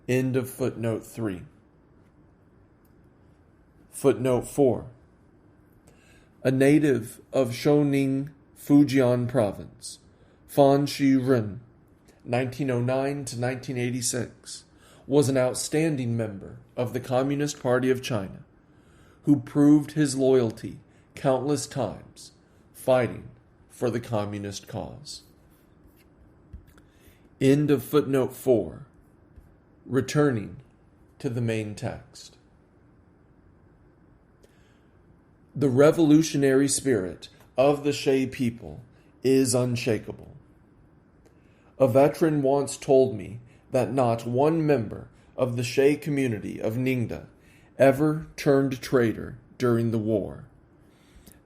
End of footnote 3. Footnote 4. A native of Shouning, Fujian Province, Fan Shi-ren, 1909 to 1986, was an outstanding member of the Communist Party of China, who proved his loyalty countless times, fighting for the communist cause. End of footnote 4. Returning to the main text. The revolutionary spirit of the Shay people is unshakable. A veteran once told me that not one member of the Shay community of Ningda ever turned traitor during the war.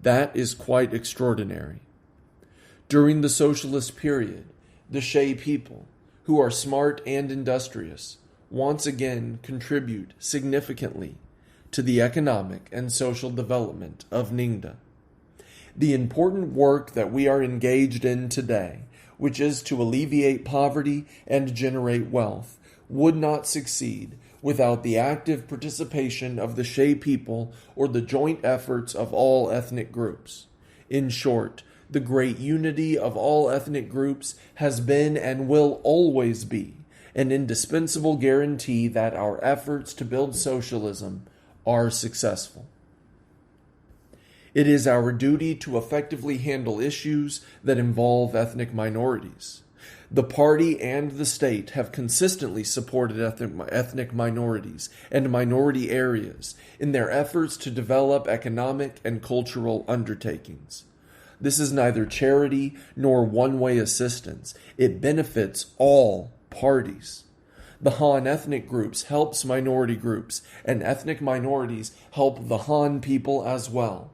That is quite extraordinary. During the socialist period, the Shay people, who are smart and industrious, once again contribute significantly to the economic and social development of Ningda. The important work that we are engaged in today, which is to alleviate poverty and generate wealth, would not succeed without the active participation of the Shay people or the joint efforts of all ethnic groups. In short, the great unity of all ethnic groups has been and will always be an indispensable guarantee that our efforts to build socialism are successful. It is our duty to effectively handle issues that involve ethnic minorities. The party and the state have consistently supported ethnic minorities and minority areas in their efforts to develop economic and cultural undertakings. This is neither charity nor one-way assistance. It benefits all parties. The Han ethnic groups helps minority groups, and ethnic minorities help the Han people as well.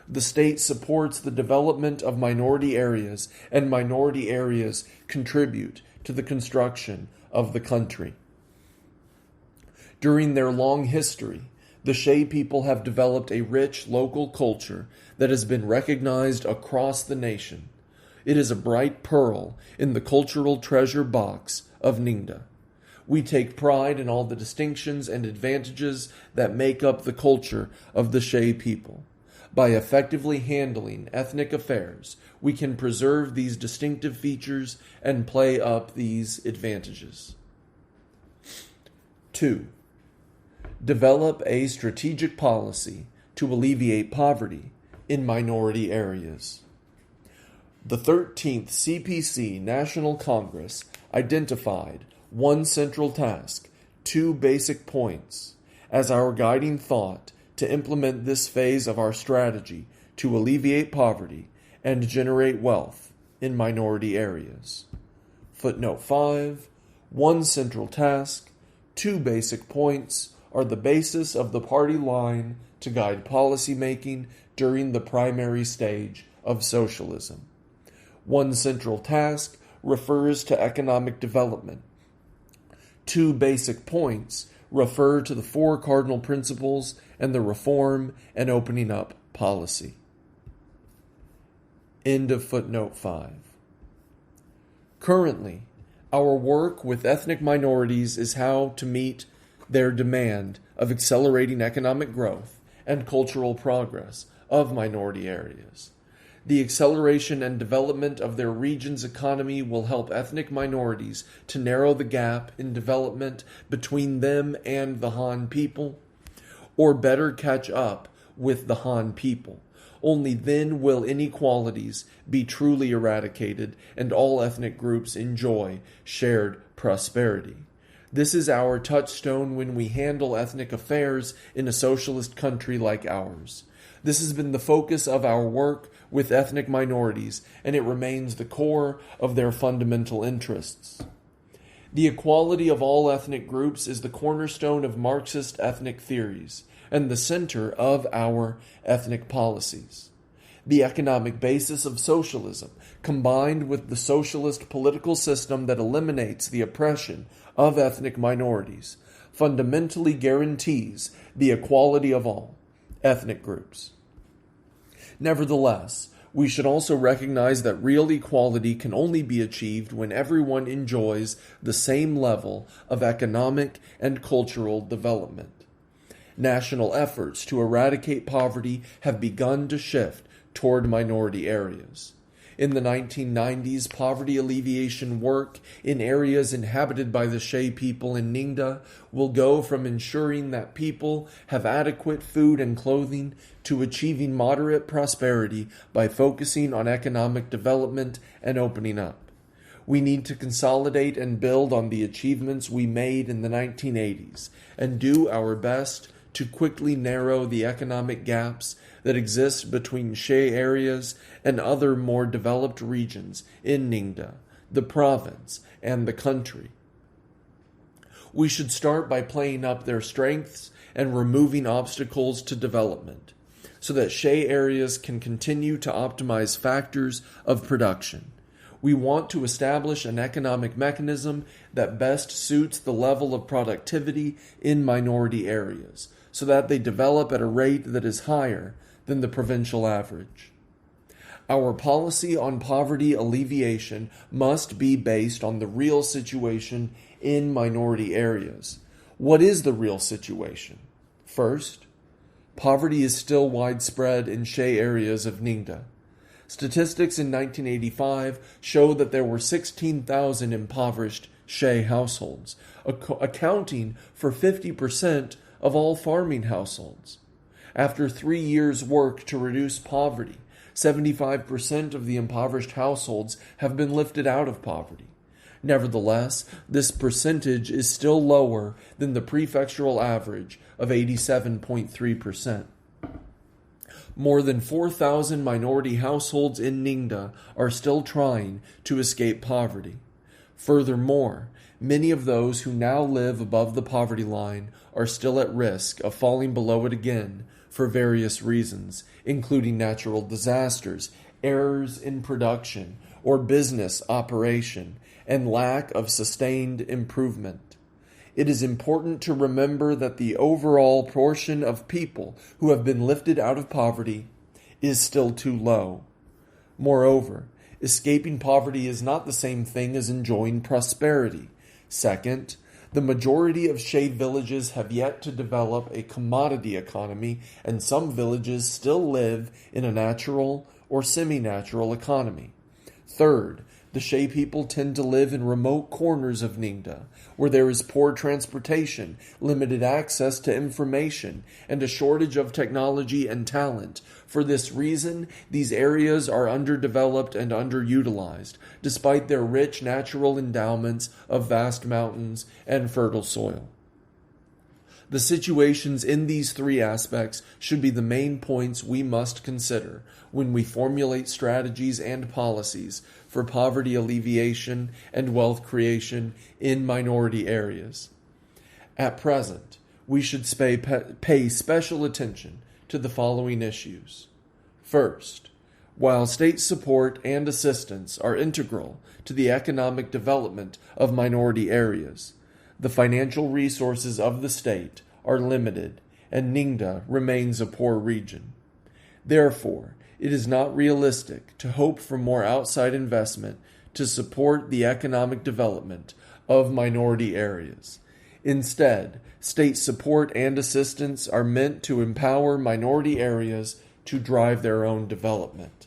The state supports the development of minority areas, and minority areas contribute to the construction of the country. During their long history, the Shay people have developed a rich local culture that has been recognized across the nation. It is a bright pearl in the cultural treasure box of Ningda. We take pride in all the distinctions and advantages that make up the culture of the Shay people. By effectively handling ethnic affairs, we can preserve these distinctive features and play up these advantages. 2. Develop a strategic policy to alleviate poverty in minority areas. The 13th CPC National Congress identified one central task, 2 basic points, as our guiding thought to implement this phase of our strategy to alleviate poverty and generate wealth in minority areas. Footnote 5. One central task, 2 basic points are the basis of the party line to guide policy making during the primary stage of socialism. One central task refers to economic development. 2 basic points refer to the 4 cardinal principles and the reform and opening up policy. End of footnote 5. Currently, our work with ethnic minorities is how to meet their demand of accelerating economic growth and cultural progress of minority areas. The acceleration and development of their region's economy will help ethnic minorities to narrow the gap in development between them and the Han people, or better catch up with the Han people. Only then will inequalities be truly eradicated and all ethnic groups enjoy shared prosperity. This is our touchstone when we handle ethnic affairs in a socialist country like ours. This has been the focus of our work with ethnic minorities, and it remains the core of their fundamental interests. The equality of all ethnic groups is the cornerstone of Marxist ethnic theories and the center of our ethnic policies. The economic basis of socialism, combined with the socialist political system that eliminates the oppression of ethnic minorities, fundamentally guarantees the equality of all ethnic groups. Nevertheless, We should also recognize that real equality can only be achieved when everyone enjoys the same level of economic and cultural development. National efforts to eradicate poverty have begun to shift toward minority areas. In the 1990s, poverty alleviation work in areas inhabited by the Shay people in Ningda will go from ensuring that people have adequate food and clothing to achieving moderate prosperity by focusing on economic development and opening up. We need to consolidate and build on the achievements we made in the 1980s and do our best to quickly narrow the economic gaps that exist between Shay areas and other more developed regions in Ningda, the province, and the country. We should start by playing up their strengths and removing obstacles to development, so that Shay areas can continue to optimize factors of production. We want to establish an economic mechanism that best suits the level of productivity in minority areas, so that they develop at a rate that is higher than the provincial average. Our policy on poverty alleviation must be based on the real situation in minority areas. What is the real situation? First, poverty is still widespread in Shay areas of Ningda. Statistics in 1985 show that there were 16,000 impoverished Shay households, accounting for 50% of all farming households. After 3 years' work to reduce poverty, 75% of the impoverished households have been lifted out of poverty. Nevertheless, this percentage is still lower than the prefectural average of 87.3%. More than 4,000 minority households in Ningda are still trying to escape poverty. Furthermore, many of those who now live above the poverty line are still at risk of falling below it again for various reasons, including natural disasters, errors in production or business operation, and lack of sustained improvement. It is important to remember that the overall portion of people who have been lifted out of poverty is still too low. Moreover, escaping poverty is not the same thing as enjoying prosperity. Second, the majority of Shay villages have yet to develop a commodity economy, and some villages still live in a natural or semi-natural economy. Third, the Shay people tend to live in remote corners of Ningda, where there is poor transportation, limited access to information, and a shortage of technology and talent. For this reason, these areas are underdeveloped and underutilized, despite their rich natural endowments of vast mountains and fertile soil. The situations in these three aspects should be the main points we must consider when we formulate strategies and policies for poverty alleviation and wealth creation in minority areas. At present, we should pay special attention to the following issues. First, while state support and assistance are integral to the economic development of minority areas, the financial resources of the state are limited, and Ningda remains a poor region. Therefore, it is not realistic to hope for more outside investment to support the economic development of minority areas. Instead, state support and assistance are meant to empower minority areas to drive their own development.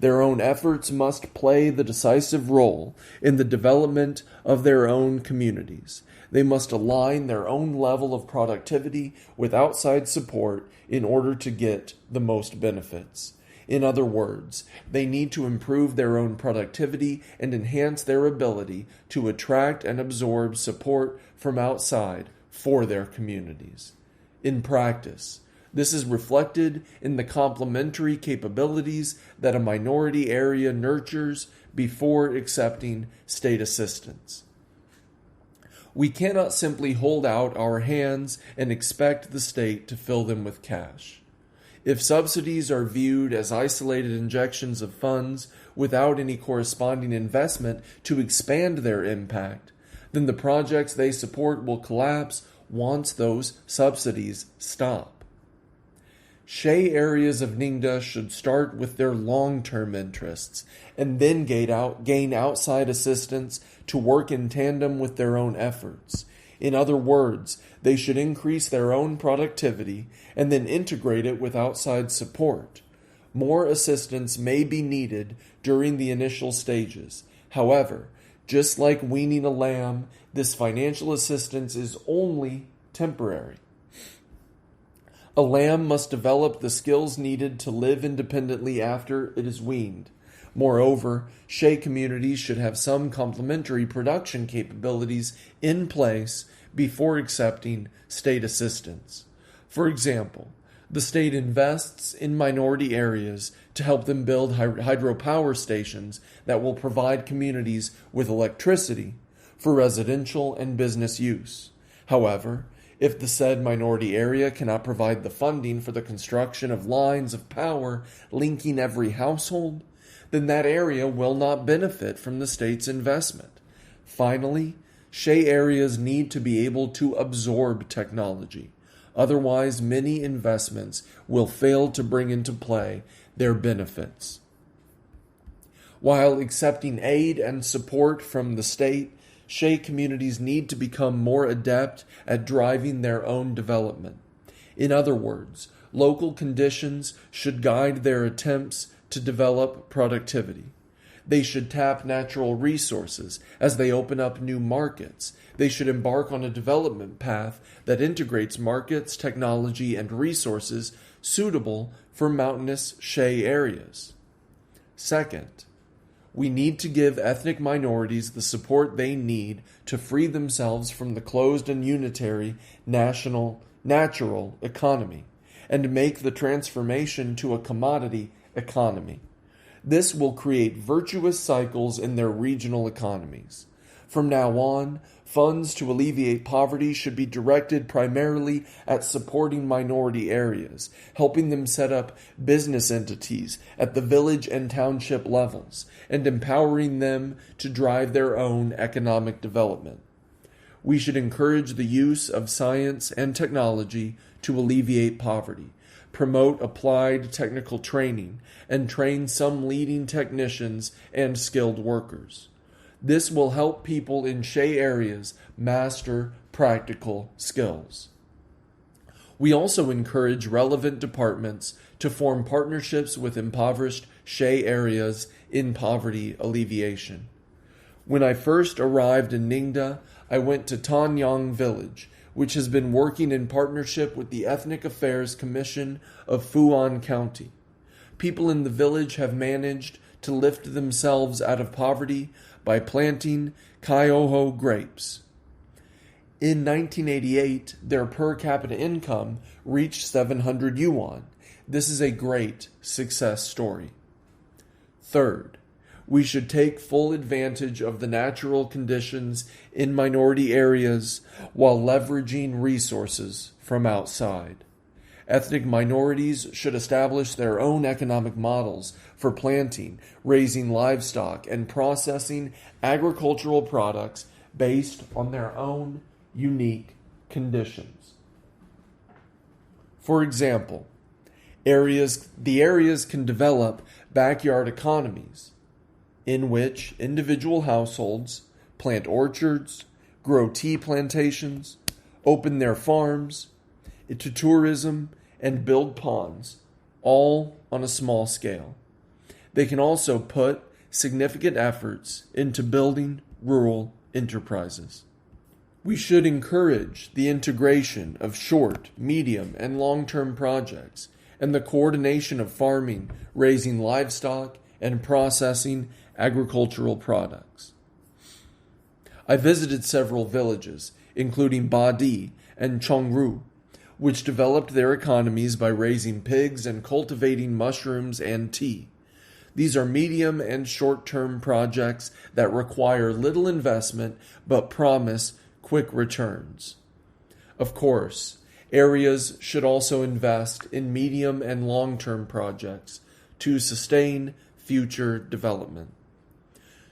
Their own efforts must play the decisive role in the development of their own communities. They must align their own level of productivity with outside support in order to get the most benefits. In other words, they need to improve their own productivity and enhance their ability to attract and absorb support from outside for their communities. In practice, this is reflected in the complementary capabilities that a minority area nurtures before accepting state assistance. We cannot simply hold out our hands and expect the state to fill them with cash. If subsidies are viewed as isolated injections of funds without any corresponding investment to expand their impact, then the projects they support will collapse once those subsidies stop. Shay areas of Ningda should start with their long-term interests and then gain outside assistance to work in tandem with their own efforts. In other words, they should increase their own productivity and then integrate it with outside support. More assistance may be needed during the initial stages. However, just like weaning a lamb, this financial assistance is only temporary. A lamb must develop the skills needed to live independently after it is weaned. Moreover, Shay communities should have some complementary production capabilities in place before accepting state assistance. For example, the state invests in minority areas to help them build hydropower stations that will provide communities with electricity for residential and business use. However, if the said minority area cannot provide the funding for the construction of lines of power linking every household, then that area will not benefit from the state's investment. Finally, Shay areas need to be able to absorb technology. Otherwise, many investments will fail to bring into play their benefits. While accepting aid and support from the state, Shay communities need to become more adept at driving their own development. In other words, local conditions should guide their attempts to develop productivity. They should tap natural resources as they open up new markets. They should embark on a development path that integrates markets, technology, and resources suitable for mountainous Shay areas. Second, we need to give ethnic minorities the support they need to free themselves from the closed and unitary natural economy and make the transformation to a commodity economy. This will create virtuous cycles in their regional economies. From now on, funds to alleviate poverty should be directed primarily at supporting minority areas, helping them set up business entities at the village and township levels, and empowering them to drive their own economic development. We should encourage the use of science and technology to alleviate poverty, promote applied technical training, and train some leading technicians and skilled workers. This will help people in Shay areas master practical skills. We also encourage relevant departments to form partnerships with impoverished Shay areas in poverty alleviation. When I first arrived in Ningda, I went to Tanyang village, which has been working in partnership with the Ethnic Affairs Commission of Fuan County. People in the village have managed to lift themselves out of poverty by planting Kyoho grapes. In 1988, their per capita income reached 700 yuan. This is a great success story. Third, we should take full advantage of the natural conditions in minority areas while leveraging resources from outside. Ethnic minorities should establish their own economic models for planting, raising livestock, and processing agricultural products based on their own unique conditions. For example, the areas can develop backyard economies in which individual households plant orchards, grow tea plantations, open their farms to tourism, and build ponds, all on a small scale. They can also put significant efforts into building rural enterprises. We should encourage the integration of short, medium, and long-term projects and the coordination of farming, raising livestock, and processing agricultural products. I visited several villages, including Badi and Chongru, which developed their economies by raising pigs and cultivating mushrooms and tea. These are medium and short-term projects that require little investment but promise quick returns. Of course, areas should also invest in medium and long-term projects to sustain future development.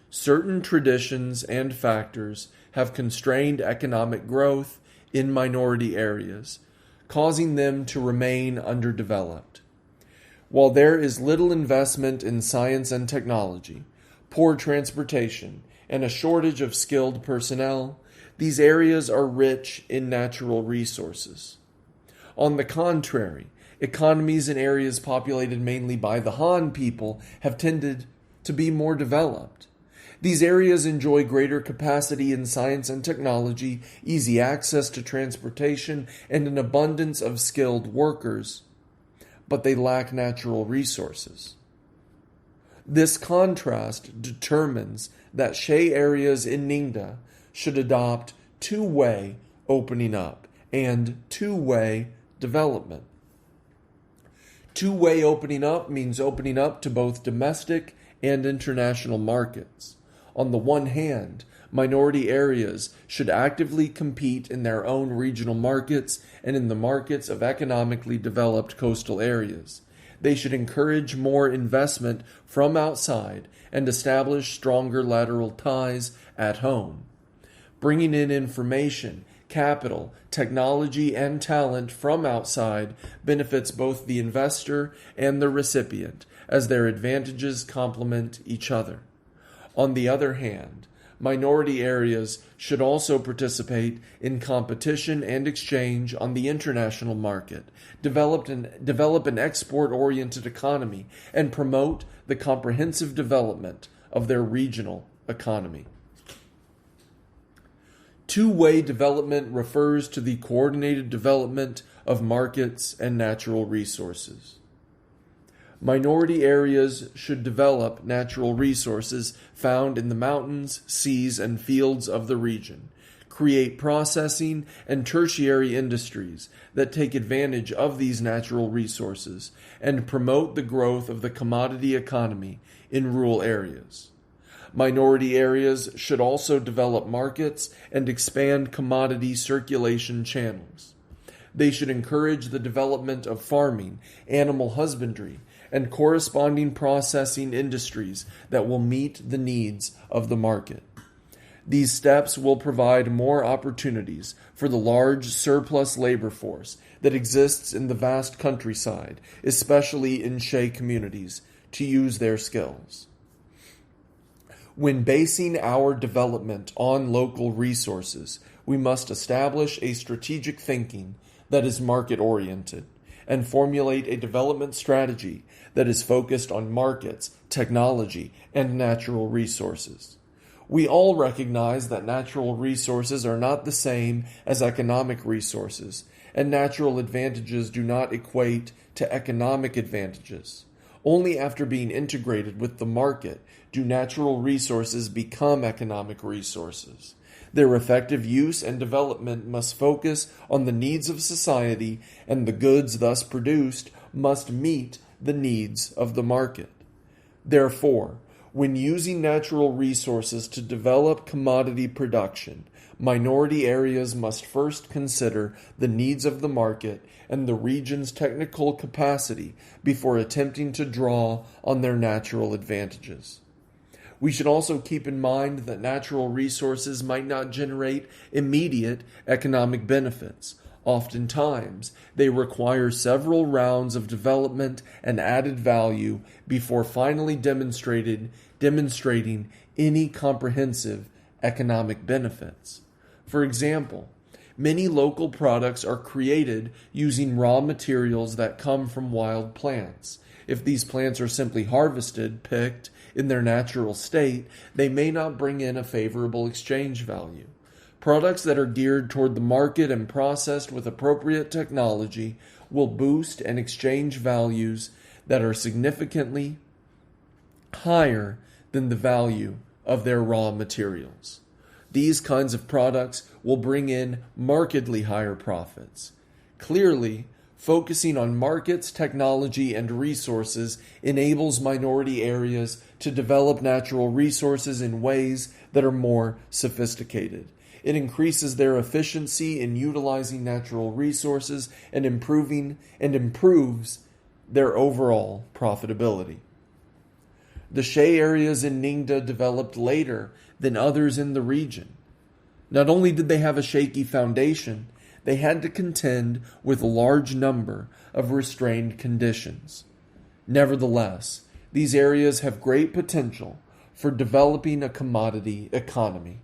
Certain traditions and factors have constrained economic growth in minority areas, causing them to remain underdeveloped. While there is little investment in science and technology, poor transportation, and a shortage of skilled personnel, these areas are rich in natural resources. On the contrary, economies in areas populated mainly by the Han people have tended to be more developed. These areas enjoy greater capacity in science and technology, easy access to transportation, and an abundance of skilled workers, but they lack natural resources. This contrast determines that Shay areas in Ningda should adopt two-way opening up and two-way development. Two-way opening up means opening up to both domestic and international markets. On the one hand, minority areas should actively compete in their own regional markets and in the markets of economically developed coastal areas. They should encourage more investment from outside and establish stronger lateral ties at home. Bringing in information, capital, technology, and talent from outside benefits both the investor and the recipient, as their advantages complement each other. On the other hand, minority areas should also participate in competition and exchange on the international market, develop an export-oriented economy, and promote the comprehensive development of their regional economy. Two-way development refers to the coordinated development of markets and natural resources. Minority areas should develop natural resources found in the mountains, seas, and fields of the region, create processing and tertiary industries that take advantage of these natural resources, and promote the growth of the commodity economy in rural areas. Minority areas should also develop markets and expand commodity circulation channels. They should encourage the development of farming, animal husbandry, and corresponding processing industries that will meet the needs of the market. These steps will provide more opportunities for the large surplus labor force that exists in the vast countryside, especially in Shay communities, to use their skills. When basing our development on local resources, we must establish a strategic thinking that is market-oriented and formulate a development strategy that is focused on markets, technology, and natural resources. We all recognize that natural resources are not the same as economic resources, and natural advantages do not equate to economic advantages. Only after being integrated with the market do natural resources become economic resources. Their effective use and development must focus on the needs of society, and the goods thus produced must meet the needs of the market. Therefore, when using natural resources to develop commodity production, minority areas must first consider the needs of the market and the region's technical capacity before attempting to draw on their natural advantages. We should also keep in mind that natural resources might not generate immediate economic benefits. Oftentimes, they require several rounds of development and added value before finally demonstrating any comprehensive economic benefits. For example, many local products are created using raw materials that come from wild plants. If these plants are simply harvested, picked, in their natural state, they may not bring in a favorable exchange value. Products that are geared toward the market and processed with appropriate technology will boost and exchange values that are significantly higher than the value of their raw materials. These kinds of products will bring in markedly higher profits. Clearly, focusing on markets, technology, and resources enables minority areas to develop natural resources in ways that are more sophisticated. It increases their efficiency in utilizing natural resources and improves their overall profitability. The Shay areas in Ningda developed later than others in the region. Not only did they have a shaky foundation, they had to contend with a large number of restrained conditions. Nevertheless, these areas have great potential for developing a commodity economy.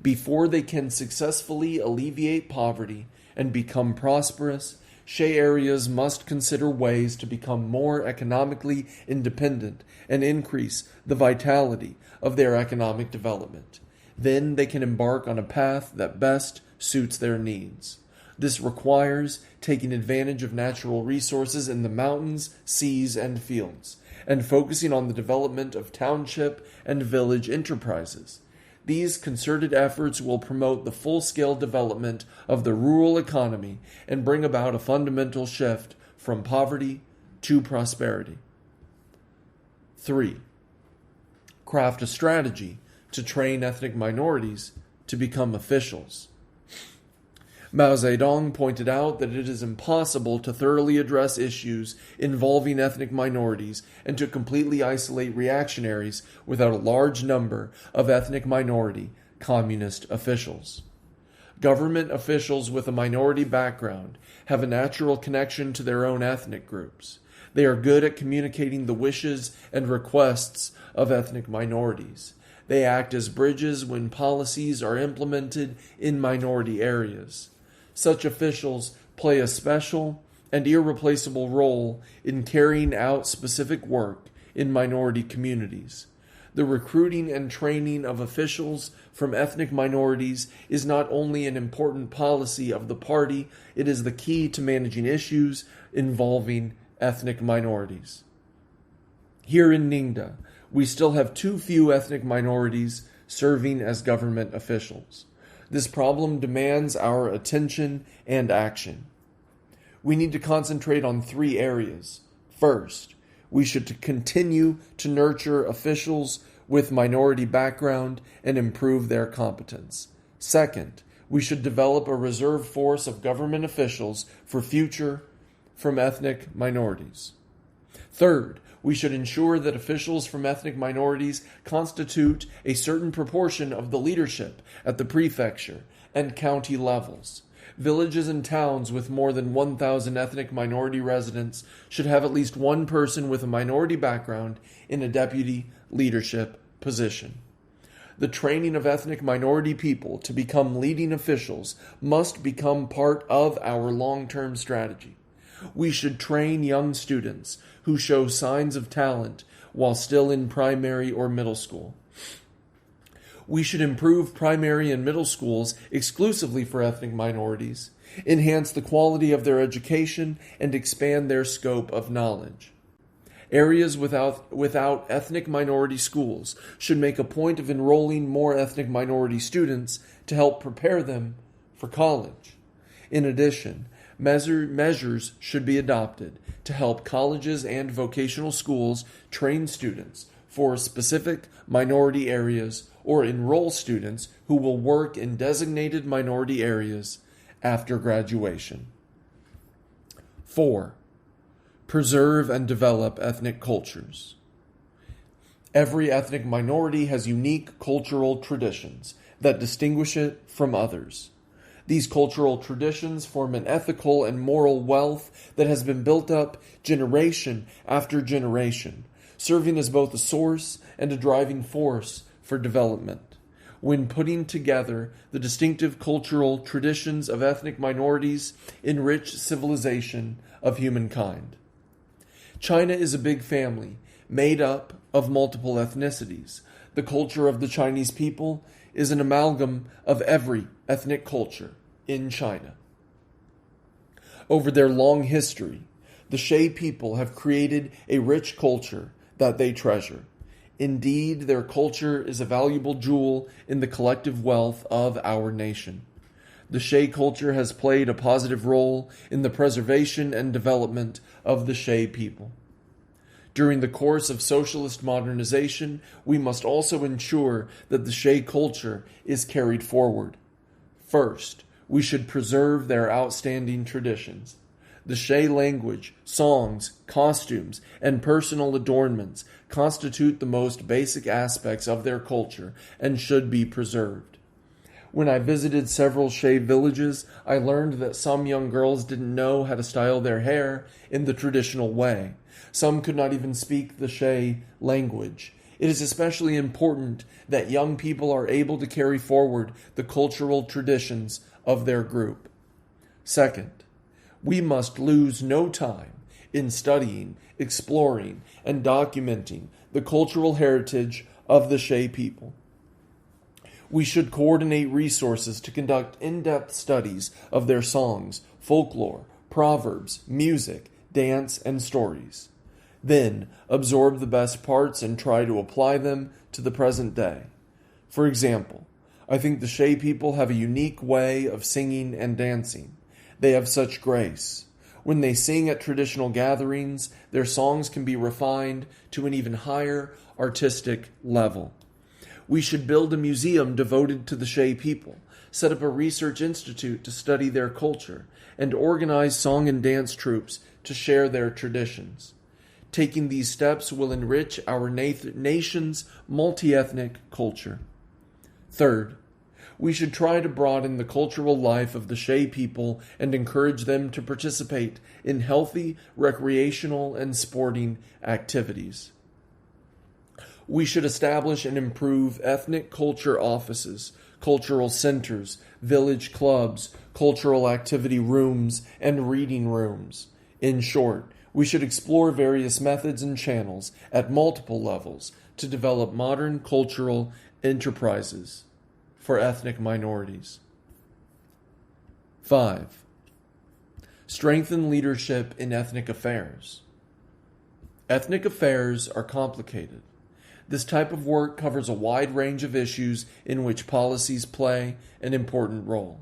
Before they can successfully alleviate poverty and become prosperous, Shay areas must consider ways to become more economically independent and increase the vitality of their economic development. Then they can embark on a path that best suits their needs. This requires taking advantage of natural resources in the mountains, seas, and fields, and focusing on the development of township and village enterprises. These concerted efforts will promote the full-scale development of the rural economy and bring about a fundamental shift from poverty to prosperity. 3. Craft a strategy to train ethnic minorities to become officials. Mao Zedong pointed out that it is impossible to thoroughly address issues involving ethnic minorities and to completely isolate reactionaries without a large number of ethnic minority communist officials. Government officials with a minority background have a natural connection to their own ethnic groups. They are good at communicating the wishes and requests of ethnic minorities. They act as bridges when policies are implemented in minority areas. Such officials play a special and irreplaceable role in carrying out specific work in minority communities. The recruiting and training of officials from ethnic minorities is not only an important policy of the party, it is the key to managing issues involving ethnic minorities. Here in Ningda, we still have too few ethnic minorities serving as government officials. This problem demands our attention and action. We need to concentrate on 3 areas. First, we should continue to nurture officials with minority background and improve their competence. Second, we should develop a reserve force of government officials for future from ethnic minorities. Third, we should ensure that officials from ethnic minorities constitute a certain proportion of the leadership at the prefecture and county levels. Villages and towns with more than 1,000 ethnic minority residents should have at least one person with a minority background in a deputy leadership position. The training of ethnic minority people to become leading officials must become part of our long-term strategy. We should train young students who show signs of talent while still in primary or middle school. We should improve primary and middle schools exclusively for ethnic minorities, enhance the quality of their education, and expand their scope of knowledge. Areas without ethnic minority schools should make a point of enrolling more ethnic minority students to help prepare them for college. In addition, measures should be adopted to help colleges and vocational schools train students for specific minority areas or enroll students who will work in designated minority areas after graduation. 4. Preserve and develop ethnic cultures. Every ethnic minority has unique cultural traditions that distinguish it from others. These cultural traditions form an ethical and moral wealth that has been built up generation after generation, serving as both a source and a driving force for development. When putting together the distinctive cultural traditions of ethnic minorities, enrich civilization of humankind. China is a big family made up of multiple ethnicities. The culture of the Chinese people is an amalgam of every ethnic culture in China. Over their long history, the Shay people have created a rich culture that they treasure. Indeed, their culture is a valuable jewel in the collective wealth of our nation. The Shay culture has played a positive role in the preservation and development of the Shay people. During the course of socialist modernization, we must also ensure that the Shay culture is carried forward. First, we should preserve their outstanding traditions. The Shay language, songs, costumes, and personal adornments constitute the most basic aspects of their culture and should be preserved. When I visited several Shay villages, I learned that some young girls didn't know how to style their hair in the traditional way. Some could not even speak the Shay language. It is especially important that young people are able to carry forward the cultural traditions of their group. Second, we must lose no time in studying, exploring, and documenting the cultural heritage of the Shay people. We should coordinate resources to conduct in-depth studies of their songs, folklore, proverbs, music, dance, and stories. Then, absorb the best parts and try to apply them to the present day. For example, I think the Shay people have a unique way of singing and dancing. They have such grace. When they sing at traditional gatherings, their songs can be refined to an even higher artistic level. We should build a museum devoted to the Shay people, set up a research institute to study their culture, and organize song and dance troupes to share their traditions. Taking these steps will enrich our nation's multi-ethnic culture. Third, we should try to broaden the cultural life of the Shay people and encourage them to participate in healthy, recreational, and sporting activities. We should establish and improve ethnic culture offices, cultural centers, village clubs, cultural activity rooms, and reading rooms. In short, we should explore various methods and channels at multiple levels to develop modern cultural enterprises for ethnic minorities. 5. Strengthen leadership in ethnic affairs. Ethnic affairs are complicated. This type of work covers a wide range of issues in which policies play an important role.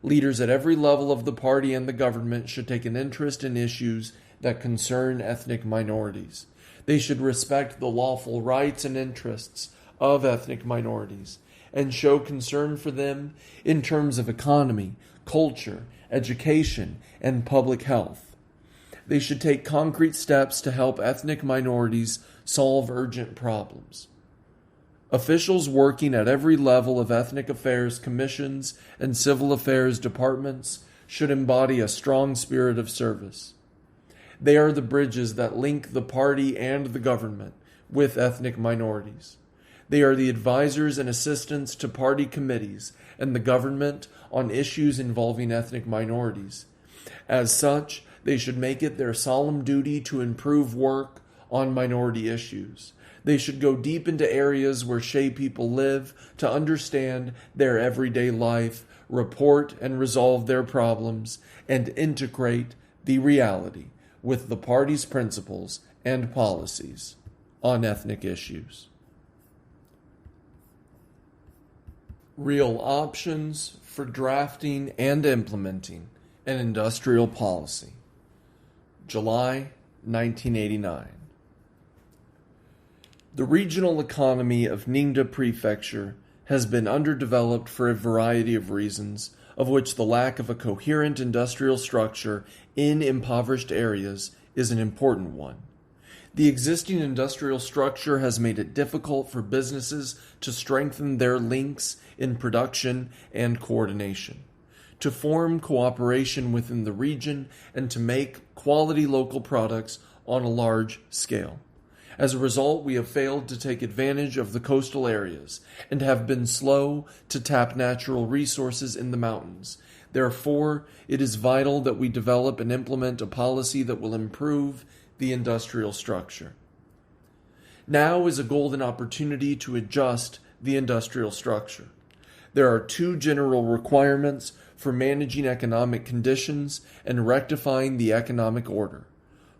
Leaders at every level of the party and the government should take an interest in issues that concern ethnic minorities. They should respect the lawful rights and interests of ethnic minorities and show concern for them in terms of economy, culture, education, and public health. They should take concrete steps to help ethnic minorities solve urgent problems. Officials working at every level of ethnic affairs commissions and civil affairs departments should embody a strong spirit of service. They are the bridges that link the party and the government with ethnic minorities. They are the advisors and assistants to party committees and the government on issues involving ethnic minorities. As such, they should make it their solemn duty to improve work on minority issues. They should go deep into areas where Shay people live to understand their everyday life, report and resolve their problems, and integrate the reality with the party's principles and policies on ethnic issues. Real options for drafting and implementing an industrial policy. July 1989. The regional economy of Ningda Prefecture has been underdeveloped for a variety of reasons, of which the lack of a coherent industrial structure in impoverished areas is an important one. The existing industrial structure has made it difficult for businesses to strengthen their links in production and coordination, to form cooperation within the region, and to make quality local products on a large scale. As a result, we have failed to take advantage of the coastal areas and have been slow to tap natural resources in the mountains. Therefore, it is vital that we develop and implement a policy that will improve the industrial structure. Now is a golden opportunity to adjust the industrial structure. There are two general requirements for managing economic conditions and rectifying the economic order.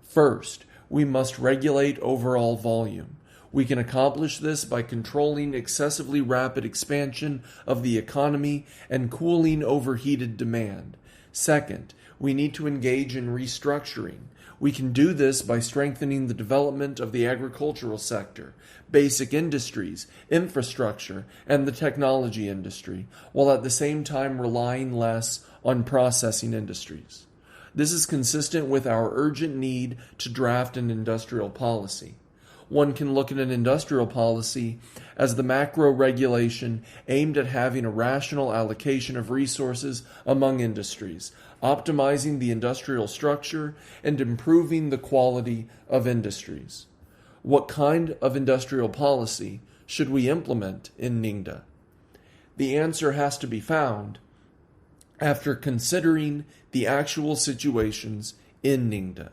First, we must regulate overall volume. We can accomplish this by controlling excessively rapid expansion of the economy and cooling overheated demand. Second, we need to engage in restructuring. We can do this by strengthening the development of the agricultural sector, basic industries, infrastructure, and the technology industry, while at the same time relying less on processing industries. This is consistent with our urgent need to draft an industrial policy. one can look at an industrial policy as the macro regulation aimed at having a rational allocation of resources among industries, optimizing the industrial structure and improving the quality of industries. What kind of industrial policy should we implement in Ningda? The answer has to be found after considering the actual situations in Ningda.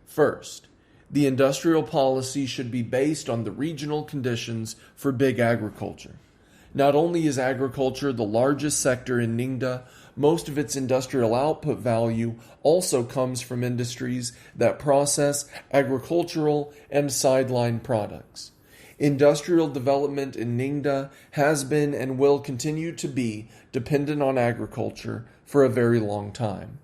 First, the industrial policy should be based on the regional conditions for big agriculture. Not only is agriculture the largest sector in Ningda, most of its industrial output value also comes from industries that process agricultural and sideline products. Industrial development in Ningda has been and will continue to be dependent on agriculture for a very long time.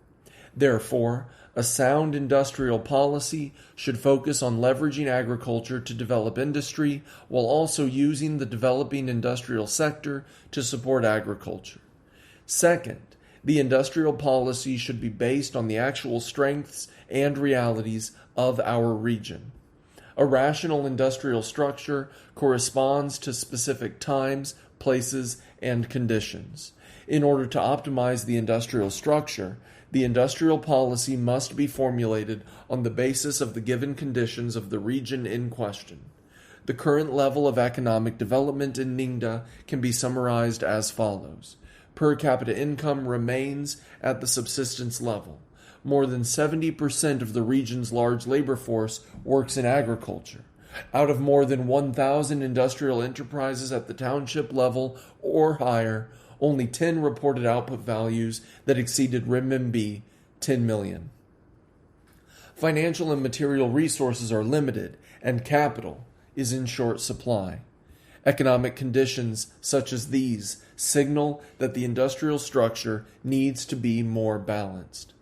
Therefore, a sound industrial policy should focus on leveraging agriculture to develop industry while also using the developing industrial sector to support agriculture. Second, the industrial policy should be based on the actual strengths and realities of our region. A rational industrial structure corresponds to specific times, places, and conditions. In order to optimize the industrial structure, the industrial policy must be formulated on the basis of the given conditions of the region in question. The current level of economic development in Ningda can be summarized as follows. Per capita income remains at the subsistence level. More than 70% of the region's large labor force works in agriculture. Out of more than 1,000 industrial enterprises at the township level or higher, only 10 reported output values that exceeded renminbi 10 million. Financial and material resources are limited, and capital is in short supply. Economic conditions such as these signal that the industrial structure needs to be more balanced.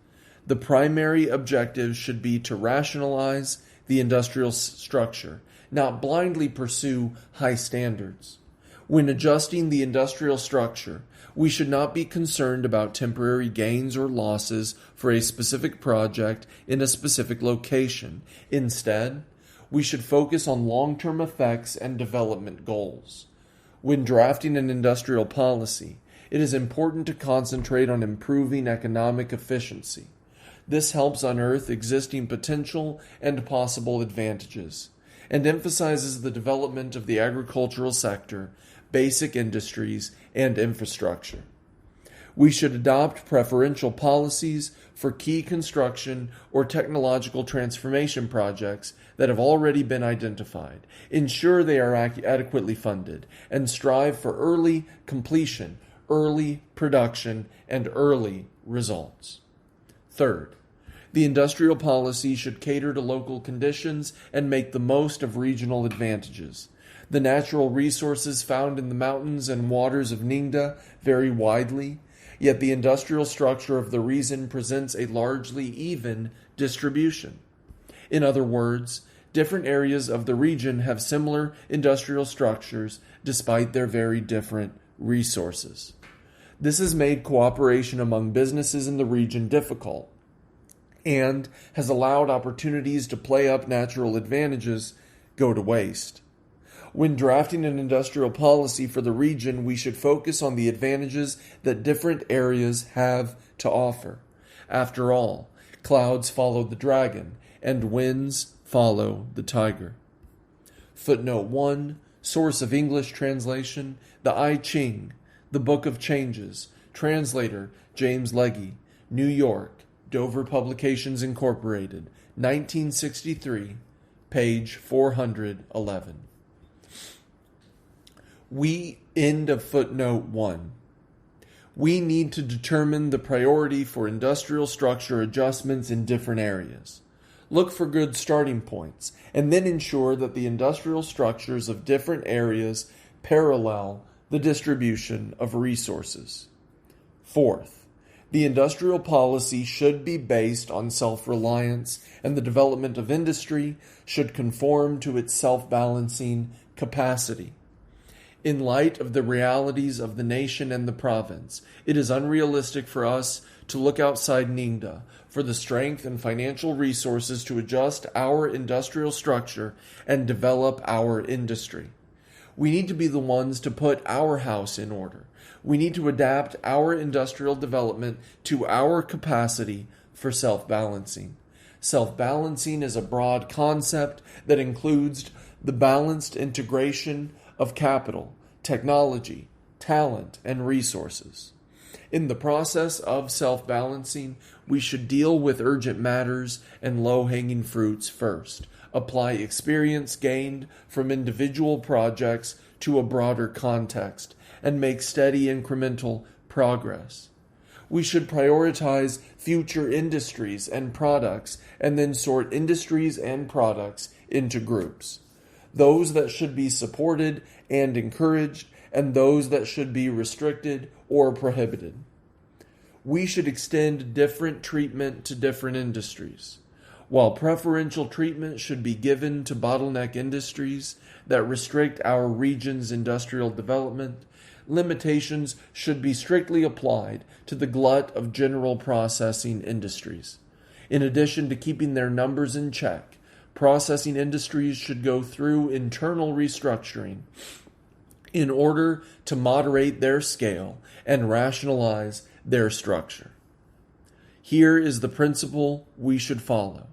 The primary objective should be to rationalize the industrial structure, not blindly pursue high standards. When adjusting the industrial structure, we should not be concerned about temporary gains or losses for a specific project in a specific location. Instead, we should focus on long-term effects and development goals. When drafting an industrial policy, it is important to concentrate on improving economic efficiency. This helps unearth existing potential and possible advantages, and emphasizes the development of the agricultural sector, basic industries, and infrastructure. We should adopt preferential policies for key construction or technological transformation projects that have already been identified, ensure they are adequately funded, and strive for early completion, early production, and early results. Third, the industrial policy should cater to local conditions and make the most of regional advantages. The natural resources found in the mountains and waters of Ningda vary widely, yet the industrial structure of the region presents a largely even distribution. In other words, different areas of the region have similar industrial structures despite their very different resources. This has made cooperation among businesses in the region difficult and has allowed opportunities to play up natural advantages go to waste. When drafting an industrial policy for the region, we should focus on the advantages that different areas have to offer. After all, clouds follow the dragon, and winds follow the tiger. Footnote 1, source of English translation, the I Ching, the Book of Changes, translator James Legge, New York, Dover Publications Incorporated, 1963, page 411. End of footnote 1. We need to determine the priority for industrial structure adjustments in different areas. Look for good starting points, and then ensure that the industrial structures of different areas parallel the distribution of resources. Fourth, the industrial policy should be based on self-reliance, and the development of industry should conform to its self-balancing capacity. In light of the realities of the nation and the province, it is unrealistic for us to look outside Ningda for the strength and financial resources to adjust our industrial structure and develop our industry. We need to be the ones to put our house in order. We need to adapt our industrial development to our capacity for self-balancing. Self-balancing is a broad concept that includes the balanced integration of capital, technology, talent, and resources. In the process of self-balancing, we should deal with urgent matters and low-hanging fruits first, apply experience gained from individual projects to a broader context, and make steady incremental progress. We should prioritize future industries and products and then sort industries and products into groups. Those that should be supported and encouraged, and those that should be restricted or prohibited. We should extend different treatment to different industries. While preferential treatment should be given to bottleneck industries that restrict our region's industrial development, limitations should be strictly applied to the glut of general processing industries. In addition to keeping their numbers in check, processing industries should go through internal restructuring in order to moderate their scale and rationalize their structure. Here is the principle we should follow.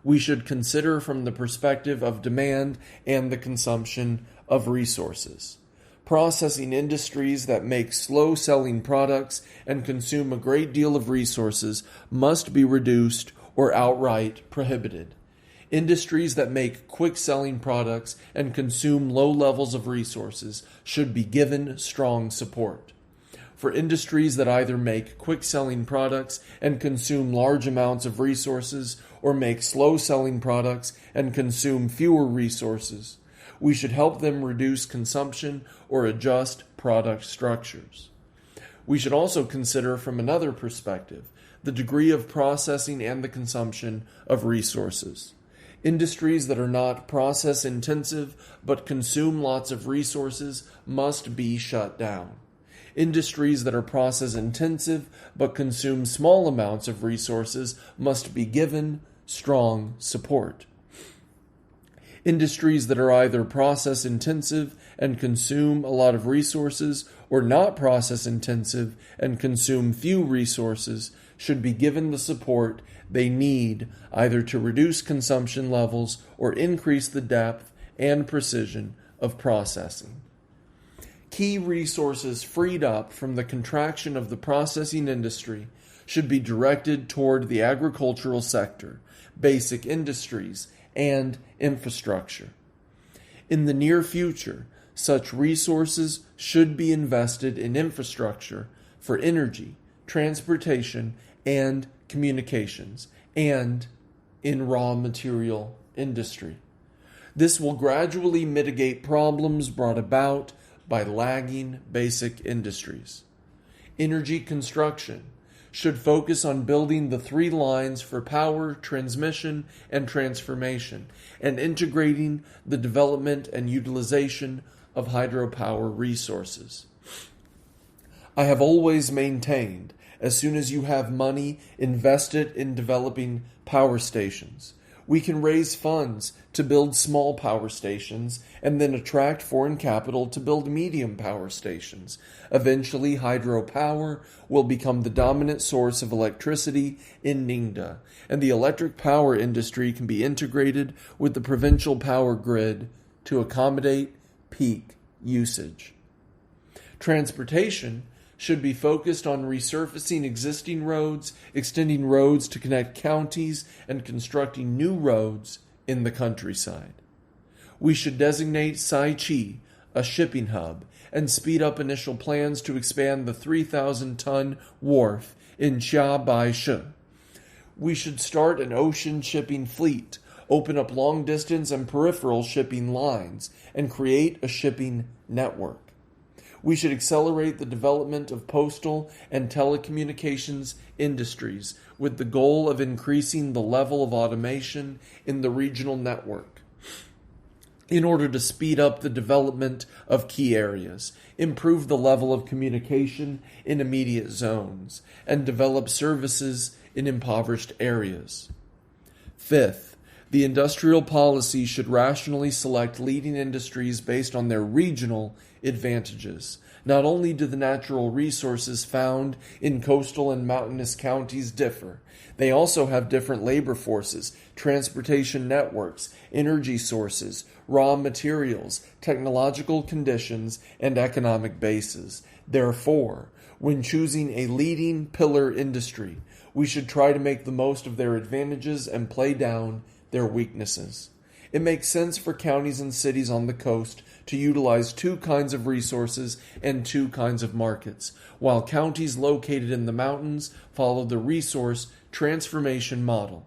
We should consider from the perspective of demand and the consumption of resources. Processing industries that make slow-selling products and consume a great deal of resources must be reduced or outright prohibited. Industries that make quick-selling products and consume low levels of resources should be given strong support. For industries that either make quick-selling products and consume large amounts of resources or make slow-selling products and consume fewer resources, we should help them reduce consumption or adjust product structures. We should also consider from another perspective the degree of processing and the consumption of resources. Industries that are not process-intensive but consume lots of resources must be shut down. Industries that are process-intensive but consume small amounts of resources must be given strong support. Industries that are either process-intensive and consume a lot of resources or not process-intensive and consume few resources should be given the support they need either to reduce consumption levels or increase the depth and precision of processing. Key resources freed up from the contraction of the processing industry should be directed toward the agricultural sector, basic industries, and infrastructure. In the near future, such resources should be invested in infrastructure for energy, transportation, and communications, and in raw material industry. This will gradually mitigate problems brought about by lagging basic industries. Energy construction should focus on building the 3 lines for power, transmission, and transformation, and integrating the development and utilization of hydropower resources. I have always maintained, as soon as you have money, invest it in developing power stations. We can raise funds to build small power stations and then attract foreign capital to build medium power stations. Eventually, hydropower will become the dominant source of electricity in Ningda, and the electric power industry can be integrated with the provincial power grid to accommodate peak usage. Transportation should be focused on resurfacing existing roads, extending roads to connect counties, and constructing new roads in the countryside. We should designate Saichi a shipping hub and speed up initial plans to expand the 3,000-ton wharf in Qiabaishi. We should start an ocean shipping fleet, open up long-distance and peripheral shipping lines, and create a shipping network. We should accelerate the development of postal and telecommunications industries with the goal of increasing the level of automation in the regional network. in order to speed up the development of key areas, improve the level of communication in immediate zones, and develop services in impoverished areas. Fifth, the industrial policy should rationally select leading industries based on their regional advantages. Not only do the natural resources found in coastal and mountainous counties differ, they also have different labor forces, transportation networks, energy sources, raw materials, technological conditions, and economic bases. Therefore, when choosing a leading pillar industry, we should try to make the most of their advantages and play down their weaknesses. It makes sense for counties and cities on the coast to utilize two kinds of resources and two kinds of markets, while counties located in the mountains follow the resource transformation model.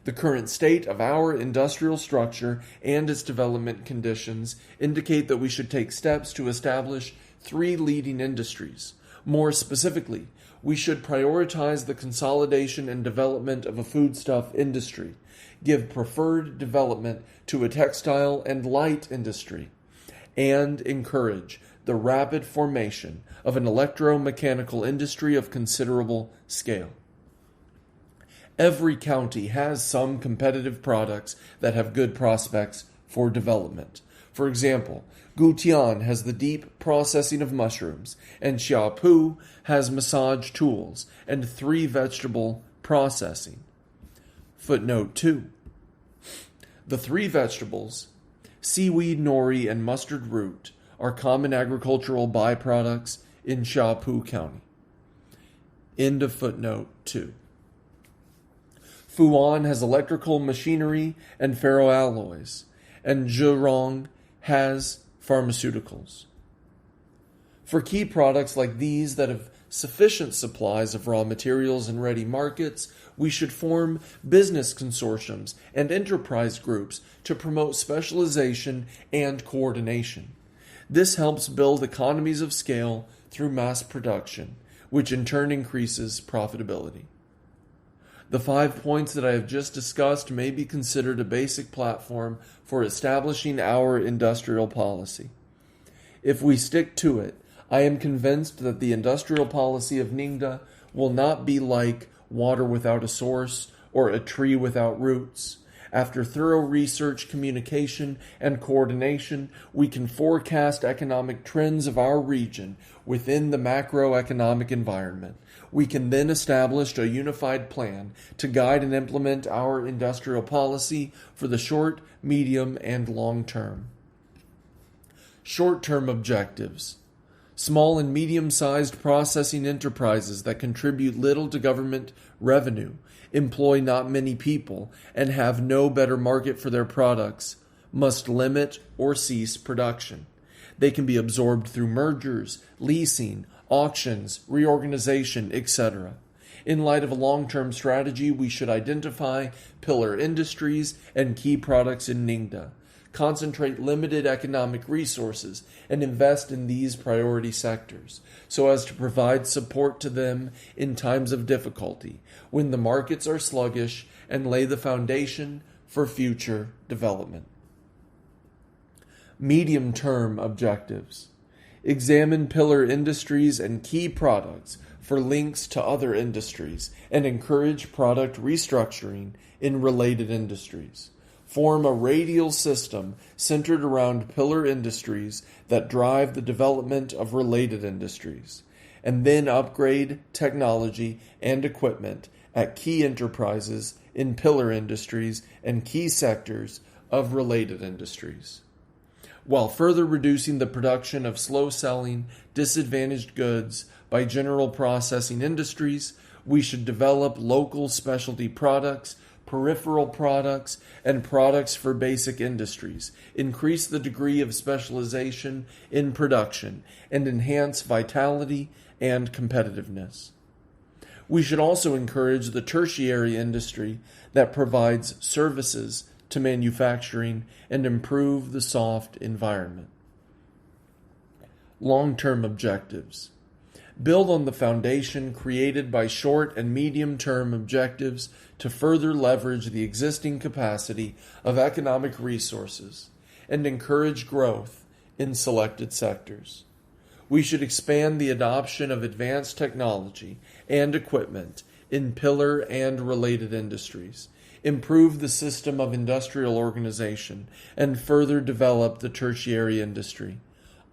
The current state of our industrial structure and its development conditions indicate that we should take steps to establish three leading industries. More specifically, we should prioritize the consolidation and development of a foodstuff industry, give preferred development to a textile and light industry, and encourage the rapid formation of an electromechanical industry of considerable scale. Every county has some competitive products that have good prospects for development. For example, Gutian has the deep processing of mushrooms, and Xiapu has massage tools and 3 vegetable processing. Footnote 2. The 3 vegetables, seaweed, nori, and mustard root, are common agricultural byproducts in Xiapu County. End of footnote 2. Fuan has electrical machinery and ferroalloys, and Zhejiang has pharmaceuticals. For key products like these that have sufficient supplies of raw materials and ready markets, we should form business consortiums and enterprise groups to promote specialization and coordination. This helps build economies of scale through mass production, which in turn increases profitability. The 5 points that I have just discussed may be considered a basic platform for establishing our industrial policy. If we stick to it, I am convinced that the industrial policy of Ningda will not be like water without a source or a tree without roots. After thorough research, communication, and coordination, we can forecast economic trends of our region within the macroeconomic environment. We can then establish a unified plan to guide and implement our industrial policy for the short, medium, and long term. Short-term objectives. Small and medium-sized processing enterprises that contribute little to government revenue, employ not many people, and have no better market for their products must limit or cease production. They can be absorbed through mergers, leasing, auctions, reorganization, etc. In light of a long-term strategy, we should identify pillar industries and key products in Ningda, concentrate limited economic resources, and invest in these priority sectors so as to provide support to them in times of difficulty when the markets are sluggish and lay the foundation for future development. Medium-term objectives. Examine pillar industries and key products for links to other industries and encourage product restructuring in related industries. Form a radial system centered around pillar industries that drive the development of related industries, and then upgrade technology and equipment at key enterprises in pillar industries and key sectors of related industries, while further reducing the production of slow-selling, disadvantaged goods by general processing industries. We should develop local specialty products, peripheral products, and products for basic industries, increase the degree of specialization in production, and enhance vitality and competitiveness. We should also encourage the tertiary industry that provides services to manufacturing and improve the soft environment. Long-term objectives. Build on the foundation created by short and medium-term objectives to further leverage the existing capacity of economic resources. and encourage growth in selected sectors. We should expand the adoption of advanced technology and equipment in pillar and related industries, improve the system of industrial organization, and further develop the tertiary industry.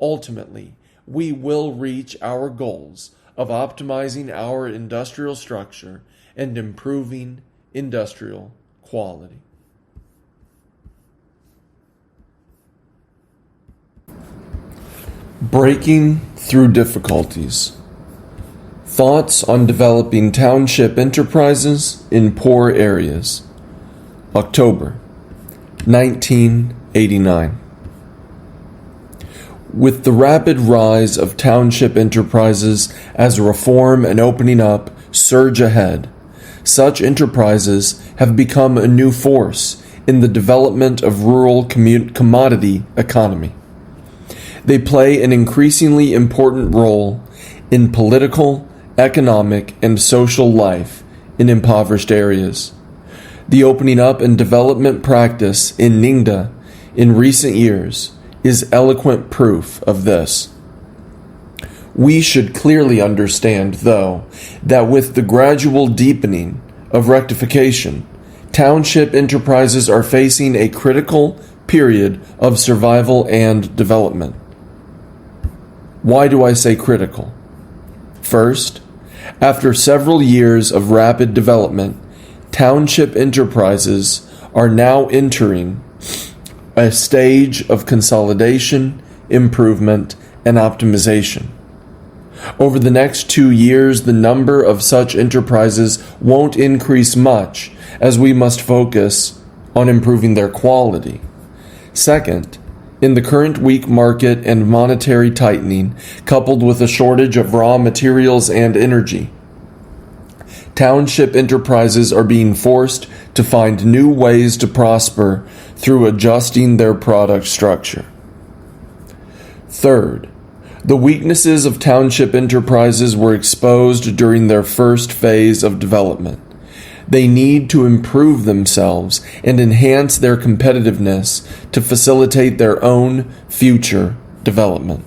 Ultimately, we will reach our goals of optimizing our industrial structure and improving industrial quality. Breaking through difficulties. Thoughts on developing township enterprises in poor areas. October 1989. With the rapid rise of township enterprises as reform and opening up surge ahead, such enterprises have become a new force in the development of rural commodity economy. They play an increasingly important role in political, economic, and social life in impoverished areas. The opening up and development practice in Ningda in recent years is eloquent proof of this. We should clearly understand, though, that with the gradual deepening of rectification, township enterprises are facing a critical period of survival and development. Why do I say critical? First, after several years of rapid development, township enterprises are now entering a stage of consolidation, improvement, and optimization. Over the next 2 years, the number of such enterprises won't increase much, as we must focus on improving their quality. Second, in the current weak market and monetary tightening, coupled with a shortage of raw materials and energy, township enterprises are being forced to find new ways to prosper through adjusting their product structure. Third, the weaknesses of township enterprises were exposed during their first phase of development. They need to improve themselves and enhance their competitiveness to facilitate their own future development.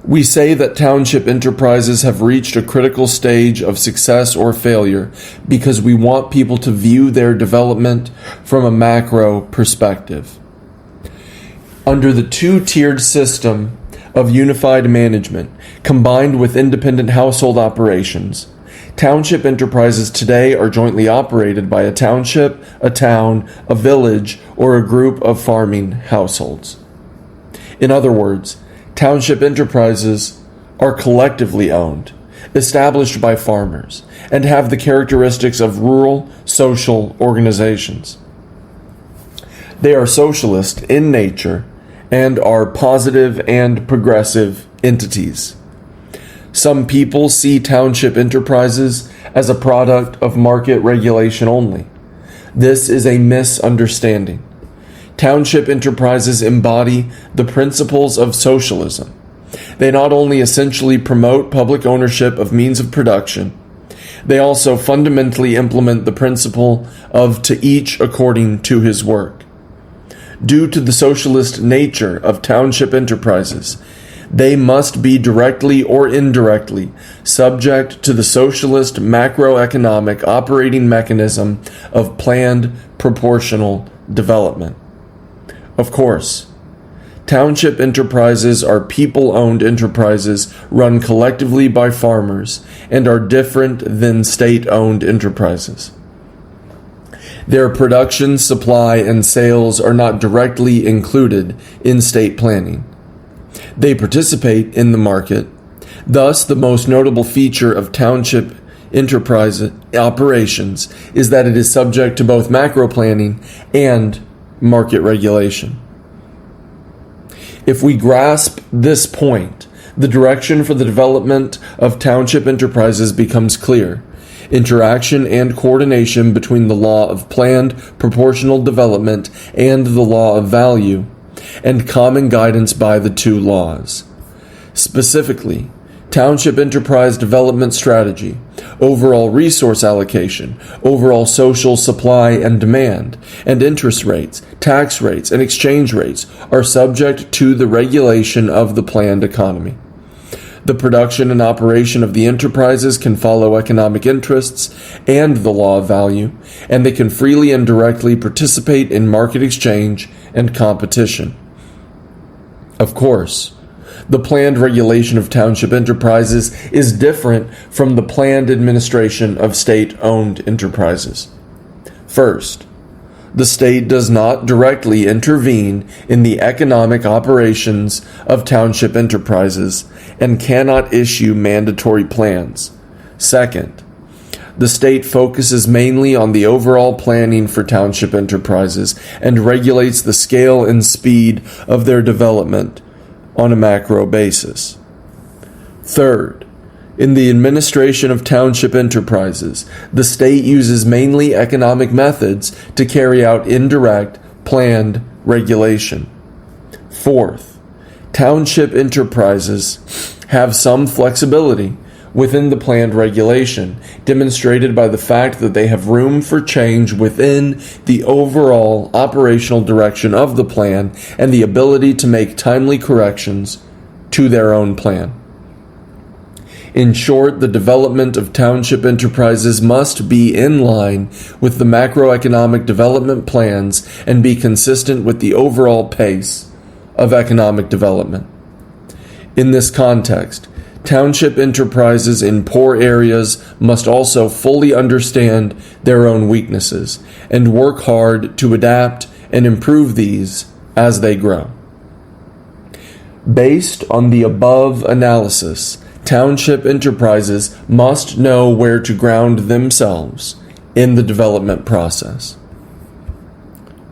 We say that township enterprises have reached a critical stage of success or failure because we want people to view their development from a macro perspective. Under the two-tiered system of unified management, combined with independent household operations, township enterprises today are jointly operated by a township, a town, a village, or a group of farming households. In other words, township enterprises are collectively owned, established by farmers, and have the characteristics of rural social organizations. They are socialist in nature and are positive and progressive entities. Some people see township enterprises as a product of market regulation only. This is a misunderstanding. Township enterprises embody the principles of socialism. They not only essentially promote public ownership of means of production, they also fundamentally implement the principle of to each according to his work. Due to the socialist nature of township enterprises, they must be directly or indirectly subject to the socialist macroeconomic operating mechanism of planned proportional development. Of course, township enterprises are people-owned enterprises run collectively by farmers and are different than state-owned enterprises. Their production, supply, and sales are not directly included in state planning. They participate in the market. Thus, the most notable feature of township enterprise operations is that it is subject to both macro planning and market regulation. If we grasp this point, the direction for the development of township enterprises becomes clear. Interaction and coordination between the law of planned proportional development and the law of value, and common guidance by the two laws. Specifically, township enterprise development strategy, overall resource allocation, overall social supply and demand, and interest rates, tax rates, and exchange rates are subject to the regulation of the planned economy. The production and operation of the enterprises can follow economic interests and the law of value, and they can freely and directly participate in market exchange and competition. Of course, the planned regulation of township enterprises is different from the planned administration of state-owned enterprises. First, the state does not directly intervene in the economic operations of township enterprises and cannot issue mandatory plans. Second, the state focuses mainly on the overall planning for township enterprises and regulates the scale and speed of their development on a macro basis. Third, in the administration of township enterprises, the state uses mainly economic methods to carry out indirect, planned regulation. Fourth, township enterprises have some flexibility within the planned regulation, demonstrated by the fact that they have room for change within the overall operational direction of the plan and the ability to make timely corrections to their own plan. In short, the development of township enterprises must be in line with the macroeconomic development plans and be consistent with the overall pace of economic development. In this context, township enterprises in poor areas must also fully understand their own weaknesses and work hard to adapt and improve these as they grow. Based on the above analysis, township enterprises must know where to ground themselves in the development process.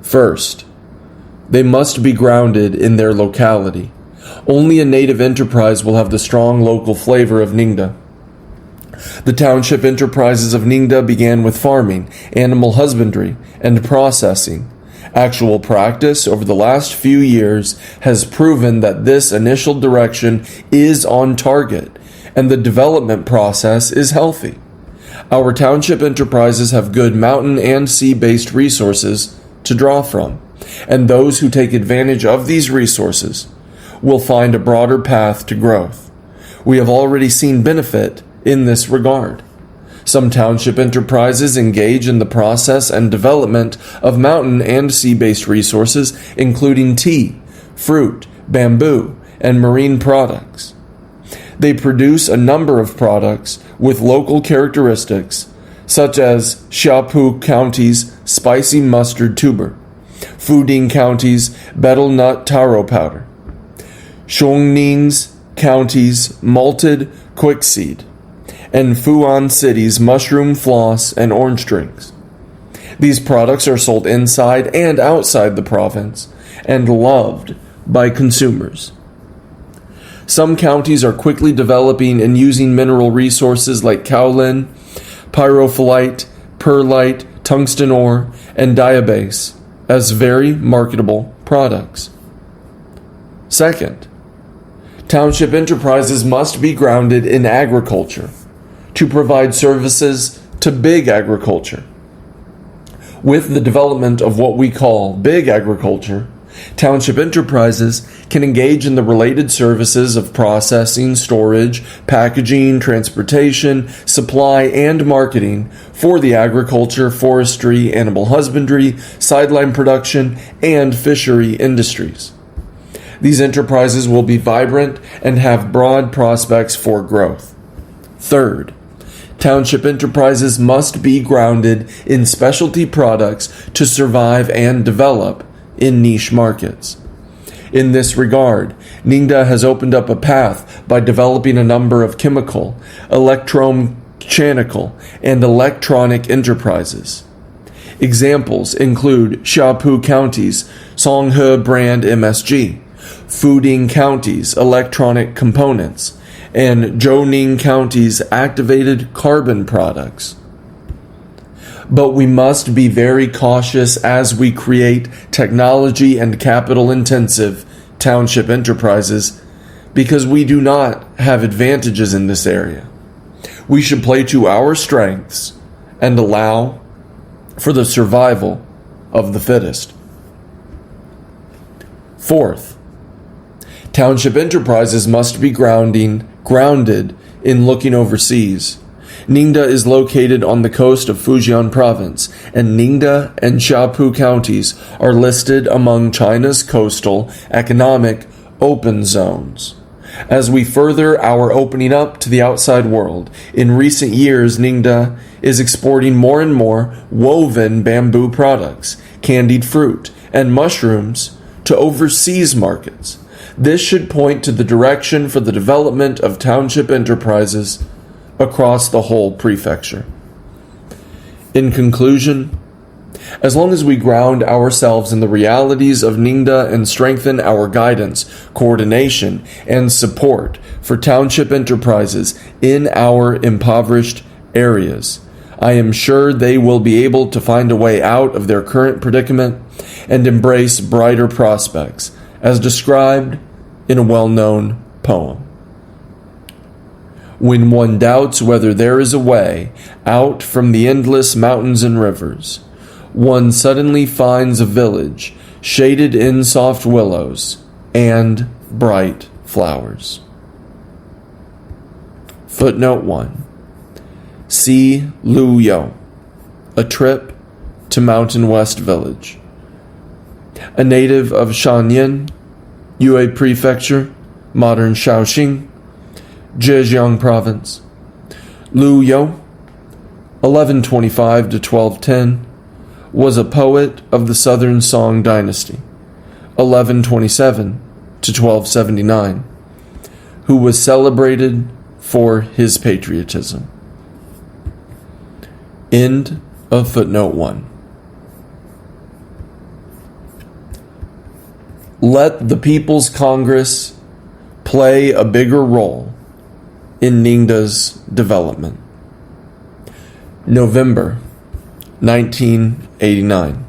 First, they must be grounded in their locality. Only a native enterprise will have the strong local flavor of Ningda. The township enterprises of Ningda began with farming, animal husbandry, and processing. Actual practice over the last few years has proven that this initial direction is on target, and the development process is healthy. Our township enterprises have good mountain and sea-based resources to draw from, and those who take advantage of these resources will find a broader path to growth. We have already seen benefit in this regard. Some township enterprises engage in the process and development of mountain and sea-based resources, including tea, fruit, bamboo, and marine products. They produce a number of products with local characteristics, such as Xiapu County's spicy mustard tuber, Fuding County's betel nut taro powder, Xiongning County's malted quickseed, and Fuan City's mushroom floss and orange drinks. These products are sold inside and outside the province and loved by consumers. Some counties are quickly developing and using mineral resources like kaolin, pyrophyllite, perlite, tungsten ore, and diabase as very marketable products. Second, township enterprises must be grounded in agriculture to provide services to big agriculture. With the development of what we call big agriculture, township enterprises can engage in the related services of processing, storage, packaging, transportation, supply, and marketing for the agriculture, forestry, animal husbandry, sideline production, and fishery industries. These enterprises will be vibrant and have broad prospects for growth. Third, township enterprises must be grounded in specialty products to survive and develop in niche markets. In this regard, Ningda has opened up a path by developing a number of chemical, electromechanical, and electronic enterprises. Examples include Xiapu County's Songhe brand MSG, Fuding County's electronic components, and Zhouning County's activated carbon products. But we must be very cautious as we create technology and capital-intensive township enterprises because we do not have advantages in this area. We should play to our strengths and allow for the survival of the fittest. Fourth, township enterprises must be grounded in looking overseas. Ningda is located on the coast of Fujian province, and Ningda and Xiapu counties are listed among China's coastal economic open zones. As we further our opening up to the outside world, in recent years Ningda is exporting more and more woven bamboo products, candied fruit, and mushrooms to overseas markets. This should point to the direction for the development of township enterprises across the whole prefecture. In conclusion, as long as we ground ourselves in the realities of Ningda and strengthen our guidance, coordination, and support for township enterprises in our impoverished areas, I am sure they will be able to find a way out of their current predicament and embrace brighter prospects, as described in a well-known poem. When one doubts whether there is a way out from the endless mountains and rivers, one suddenly finds a village shaded in soft willows and bright flowers. Footnote 1. See Lu Yo, A Trip to Mountain West Village. A native of Shanyan, Yue Prefecture, modern Shaoxing, Zhejiang Province. Lu Yo, 1125 to 1210, was a poet of the Southern Song Dynasty, 1127 to 1279, who was celebrated for his patriotism. End of footnote 1. Let the People's Congress play a bigger role in Ningda's development. November 1989.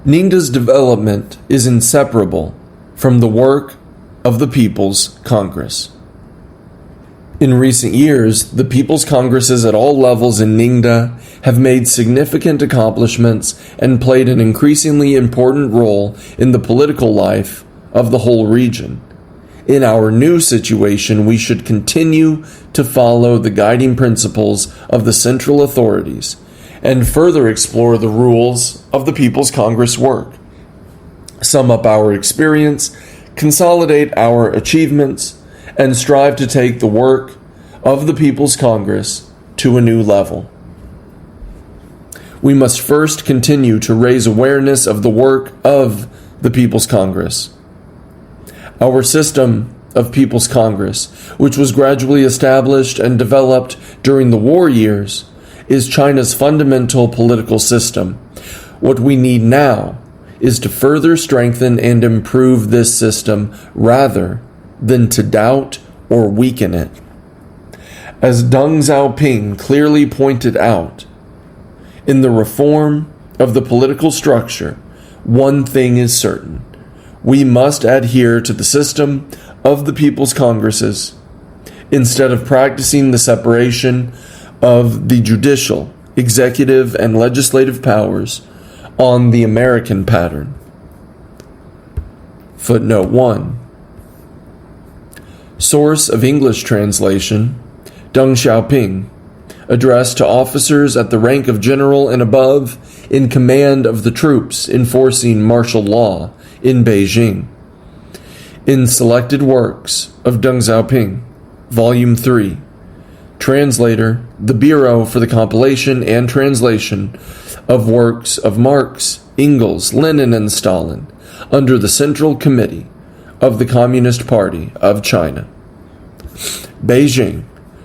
Ningda's development is inseparable from the work of the People's Congress. In recent years, the People's Congresses at all levels in Ningda have made significant accomplishments and played an increasingly important role in the political life of the whole region. In our new situation, we should continue to follow the guiding principles of the central authorities and further explore the rules of the People's Congress work, sum up our experience, consolidate our achievements, and strive to take the work of the People's Congress to a new level. We must first continue to raise awareness of the work of the People's Congress. Our system of People's Congress, which was gradually established and developed during the war years, is China's fundamental political system. What we need now is to further strengthen and improve this system rather than to doubt or weaken it. As Deng Xiaoping clearly pointed out, in the reform of the political structure, one thing is certain: we must adhere to the system of the People's Congresses instead of practicing the separation of the judicial, executive, and legislative powers on the American pattern. Footnote 1. Source of English translation: Deng Xiaoping, addressed to officers at the rank of general and above in command of the troops enforcing martial law in Beijing. In Selected Works of Deng Xiaoping, Volume 3. Translator, the Bureau for the Compilation and Translation of Works of Marx, Engels, Lenin, and Stalin, under the Central Committee of the Communist Party of China. Beijing,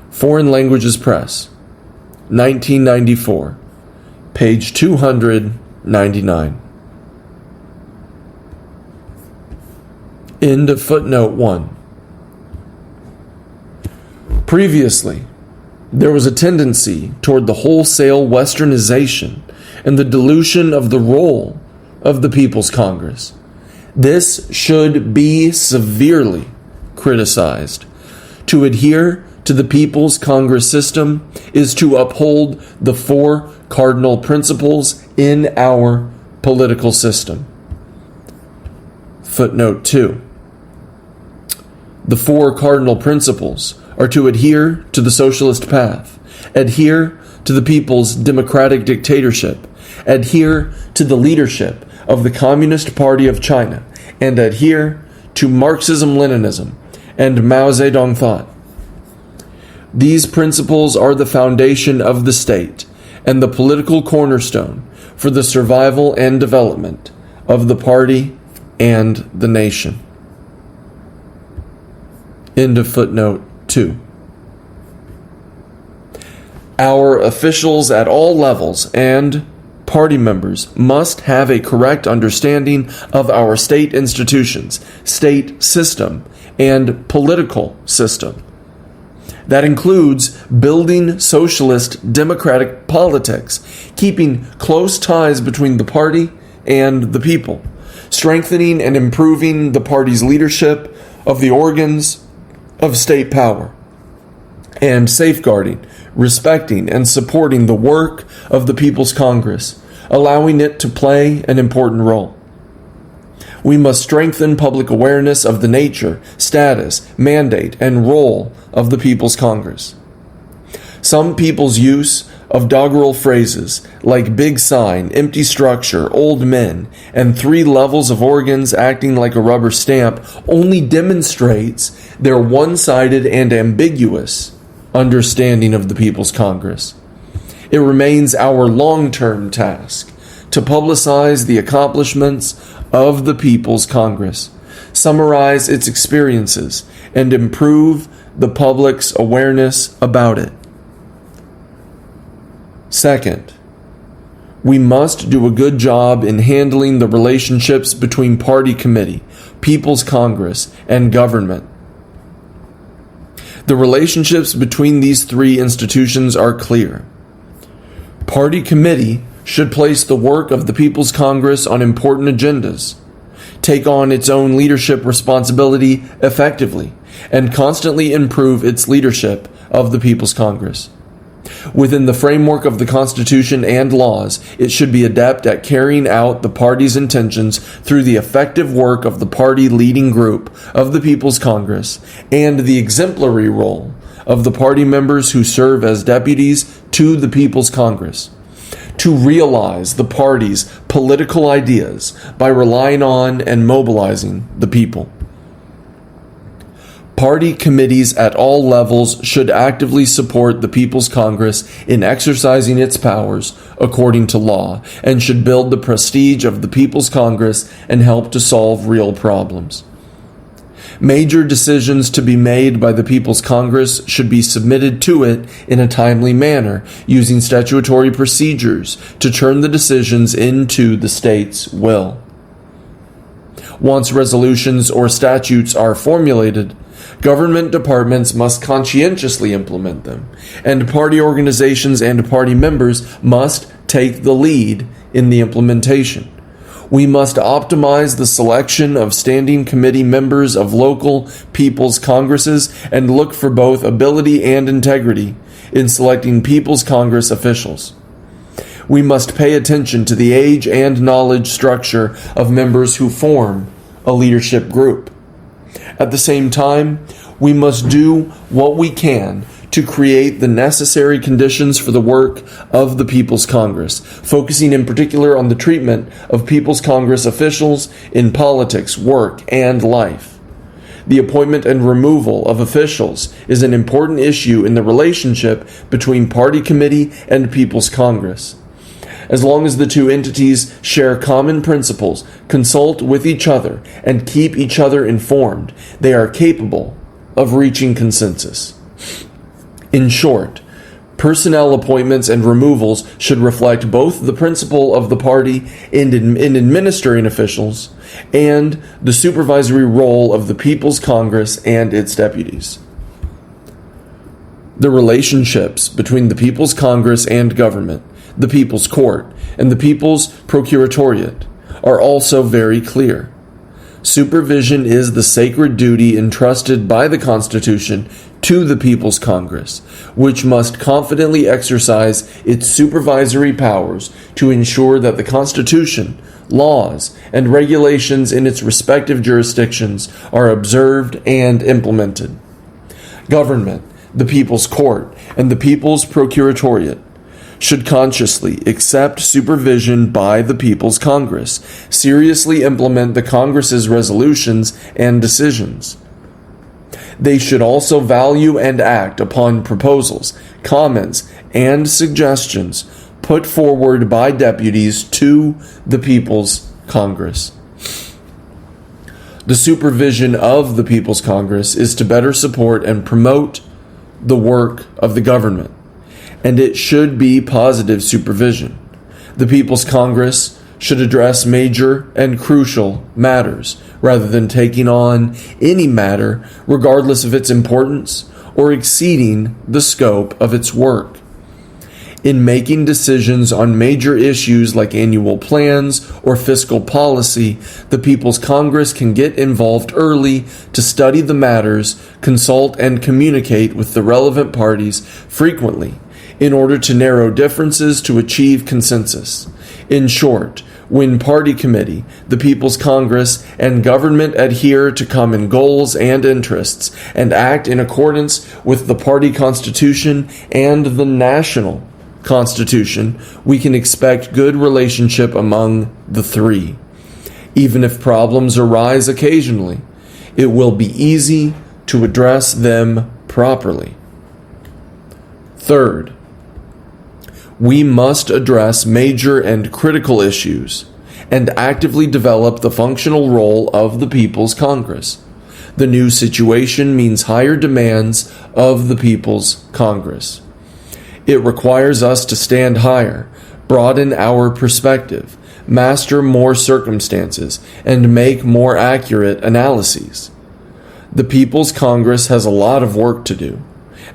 Foreign Languages Press, 1994, page 299. End of footnote 1. Previously, there was a tendency toward the wholesale westernization and the dilution of the role of the People's Congress. This should be severely criticized. To adhere to the People's Congress system is to uphold the 4 cardinal principles in our political system. Footnote 2. The 4 cardinal principles are to adhere to the socialist path, adhere to the people's democratic dictatorship, adhere to the leadership of the Communist Party of China, and adhere to Marxism-Leninism and Mao Zedong thought. These principles are the foundation of the state and the political cornerstone for the survival and development of the party and the nation. End of footnote 2. Our officials at all levels and party members must have a correct understanding of our state institutions, state system, and political system. That includes building socialist democratic politics, keeping close ties between the party and the people, strengthening and improving the party's leadership of the organs of state power, and safeguarding, respecting, and supporting the work of the People's Congress, allowing it to play an important role. We must strengthen public awareness of the nature, status, mandate, and role of the People's Congress. Some people's use of doggerel phrases like big sign, empty structure, old men, and 3 levels of organs acting like a rubber stamp only demonstrates their one-sided and ambiguous understanding of the People's Congress. It remains our long-term task to publicize the accomplishments of the People's Congress, summarize its experiences, and improve the public's awareness about it. Second, we must do a good job in handling the relationships between Party Committee, People's Congress, and government. The relationships between these 3 institutions are clear. Party Committee should place the work of the People's Congress on important agendas, take on its own leadership responsibility effectively, and constantly improve its leadership of the People's Congress. Within the framework of the Constitution and laws, it should be adept at carrying out the party's intentions through the effective work of the party leading group of the People's Congress and the exemplary role of the party members who serve as deputies to the People's Congress, to realize the party's political ideas by relying on and mobilizing the people. Party committees at all levels should actively support the People's Congress in exercising its powers according to law, and should build the prestige of the People's Congress and help to solve real problems. Major decisions to be made by the People's Congress should be submitted to it in a timely manner, using statutory procedures to turn the decisions into the state's will. Once resolutions or statutes are formulated, government departments must conscientiously implement them, and party organizations and party members must take the lead in the implementation. We must optimize the selection of standing committee members of local people's congresses and look for both ability and integrity in selecting People's Congress officials. We must pay attention to the age and knowledge structure of members who form a leadership group. At the same time, we must do what we can to create the necessary conditions for the work of the People's Congress, focusing in particular on the treatment of People's Congress officials in politics, work, and life. The appointment and removal of officials is an important issue in the relationship between Party Committee and People's Congress. As long as the 2 entities share common principles, consult with each other, and keep each other informed, they are capable of reaching consensus. In short, personnel appointments and removals should reflect both the principle of the party in administering officials and the supervisory role of the People's Congress and its deputies. The relationships between the People's Congress and government, the People's Court, and the People's Procuratoriate are also very clear. Supervision is the sacred duty entrusted by the Constitution to the People's Congress, which must confidently exercise its supervisory powers to ensure that the Constitution, laws, and regulations in its respective jurisdictions are observed and implemented. Government, the People's Court, and the People's Procuratoriate should consciously accept supervision by the People's Congress, seriously implement the Congress's resolutions and decisions. They should also value and act upon proposals, comments, and suggestions put forward by deputies to the People's Congress. The supervision of the People's Congress is to better support and promote the work of the government, and it should be positive supervision. The People's Congress should address major and crucial matters rather than taking on any matter regardless of its importance or exceeding the scope of its work. In making decisions on major issues like annual plans or fiscal policy, the People's Congress can get involved early to study the matters, consult and communicate with the relevant parties frequently in order to narrow differences to achieve consensus. In short, when party committee, the People's Congress, and government adhere to common goals and interests and act in accordance with the party constitution and the national constitution, we can expect good relationship among the three. Even if problems arise occasionally, it will be easy to address them properly. Third, we must address major and critical issues and actively develop the functional role of the People's Congress. The new situation means higher demands of the People's Congress. It requires us to stand higher, broaden our perspective, master more circumstances, and make more accurate analyses. The People's Congress has a lot of work to do.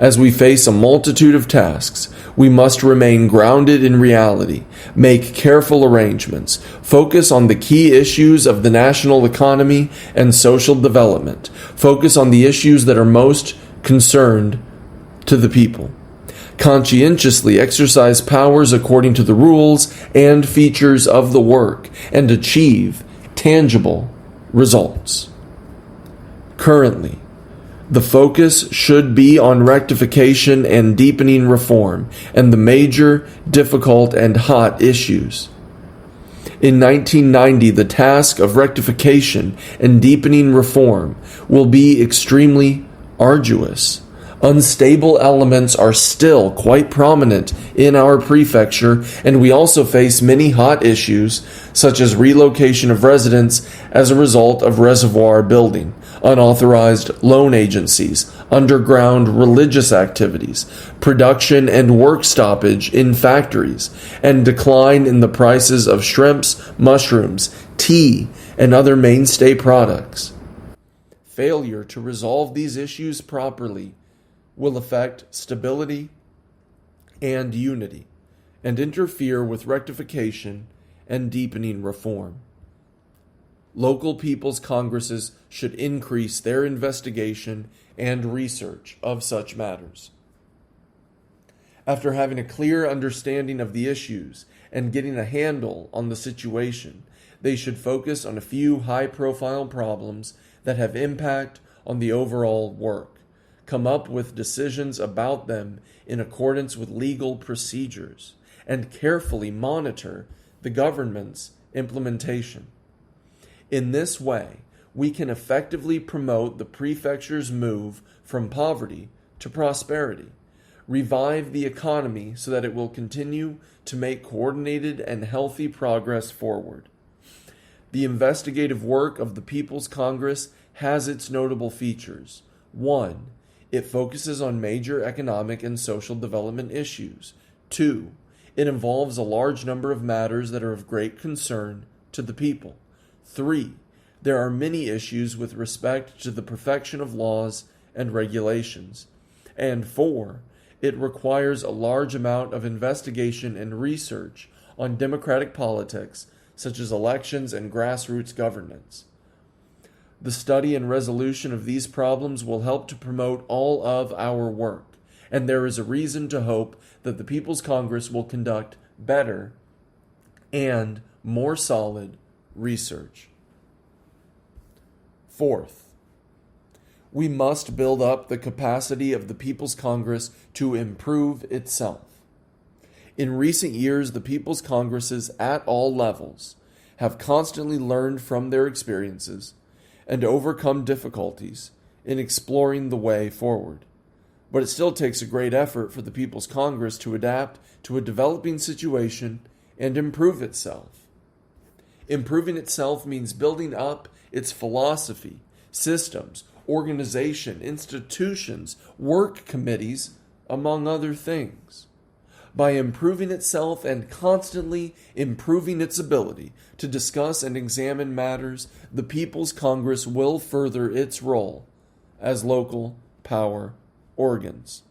As we face a multitude of tasks, we must remain grounded in reality, make careful arrangements, focus on the key issues of the national economy and social development, focus on the issues that are most concerned to the people, conscientiously exercise powers according to the rules and features of the work, and achieve tangible results. Currently, the focus should be on rectification and deepening reform and the major, difficult, and hot issues. In 1990, the task of rectification and deepening reform will be extremely arduous. Unstable elements are still quite prominent in our prefecture, and we also face many hot issues, such as relocation of residents as a result of reservoir building, unauthorized loan agencies, underground religious activities, production and work stoppage in factories, and decline in the prices of shrimps, mushrooms, tea, and other mainstay products. Failure to resolve these issues properly will affect stability and unity, and interfere with rectification and deepening reform. Local people's congresses should increase their investigation and research of such matters. After having a clear understanding of the issues and getting a handle on the situation, they should focus on a few high-profile problems that have impact on the overall work, come up with decisions about them in accordance with legal procedures, and carefully monitor the government's implementation. In this way, we can effectively promote the prefecture's move from poverty to prosperity, revive the economy so that it will continue to make coordinated and healthy progress forward. The investigative work of the People's Congress has its notable features. 1. It focuses on major economic and social development issues. 2. It involves a large number of matters that are of great concern to the people. 3. There are many issues with respect to the perfection of laws and regulations. And 4. It requires a large amount of investigation and research on democratic politics, such as elections and grassroots governance. The study and resolution of these problems will help to promote all of our work, and there is a reason to hope that the People's Congress will conduct better and more solid research. Fourth, we must build up the capacity of the People's Congress to improve itself. In recent years, the People's Congresses at all levels have constantly learned from their experiences and overcome difficulties in exploring the way forward. But it still takes a great effort for the People's Congress to adapt to a developing situation and improve itself. Improving itself means building up its philosophy, systems, organization, institutions, work committees, among other things. By improving itself and constantly improving its ability to discuss and examine matters, the People's Congress will further its role as local power organs.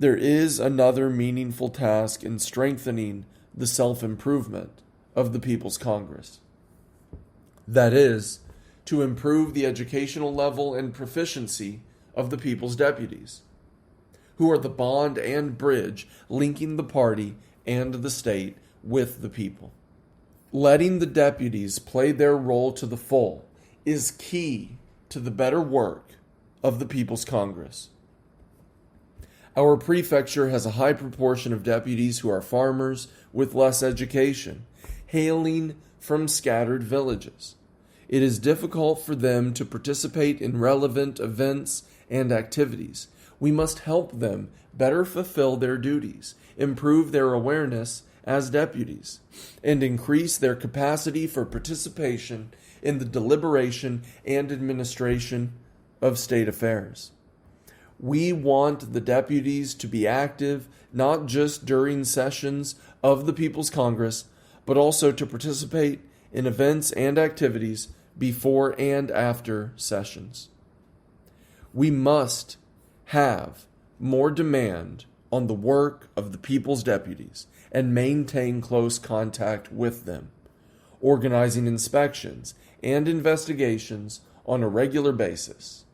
There is another meaningful task in strengthening the self-improvement of the People's Congress. That is, to improve the educational level and proficiency of the people's deputies, who are the bond and bridge linking the party and the state with the people. Letting the deputies play their role to the full is key to the better work of the People's Congress. Our prefecture has a high proportion of deputies who are farmers with less education, hailing from scattered villages. It is difficult for them to participate in relevant events and activities. We must help them better fulfill their duties, improve their awareness as deputies, and increase their capacity for participation in the deliberation and administration of state affairs. We want the deputies to be active not just during sessions of the People's Congress, but also to participate in events and activities before and after sessions. We must have more demand on the work of the people's deputies and maintain close contact with them, organizing inspections and investigations on a regular basis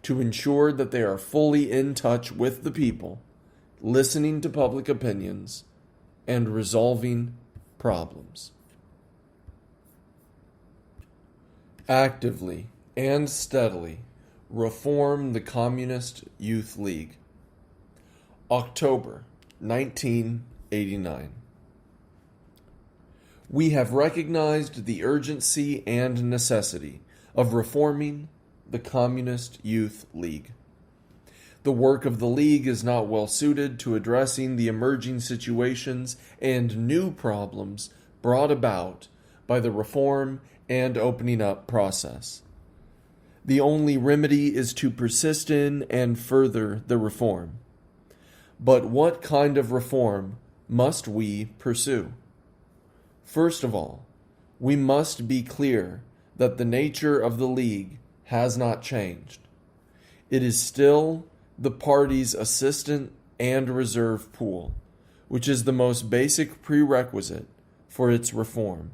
to ensure that they are fully in touch with the people, listening to public opinions, and resolving problems. Actively and steadily reform the Communist Youth League. October 1989. We have recognized the urgency and necessity of reforming the Communist Youth League. The work of the League is not well suited to addressing the emerging situations and new problems brought about by the reform and opening up process. The only remedy is to persist in and further the reform. But what kind of reform must we pursue? First of all, we must be clear that the nature of the League has not changed. It is still the party's assistant and reserve pool, which is the most basic prerequisite for its reform.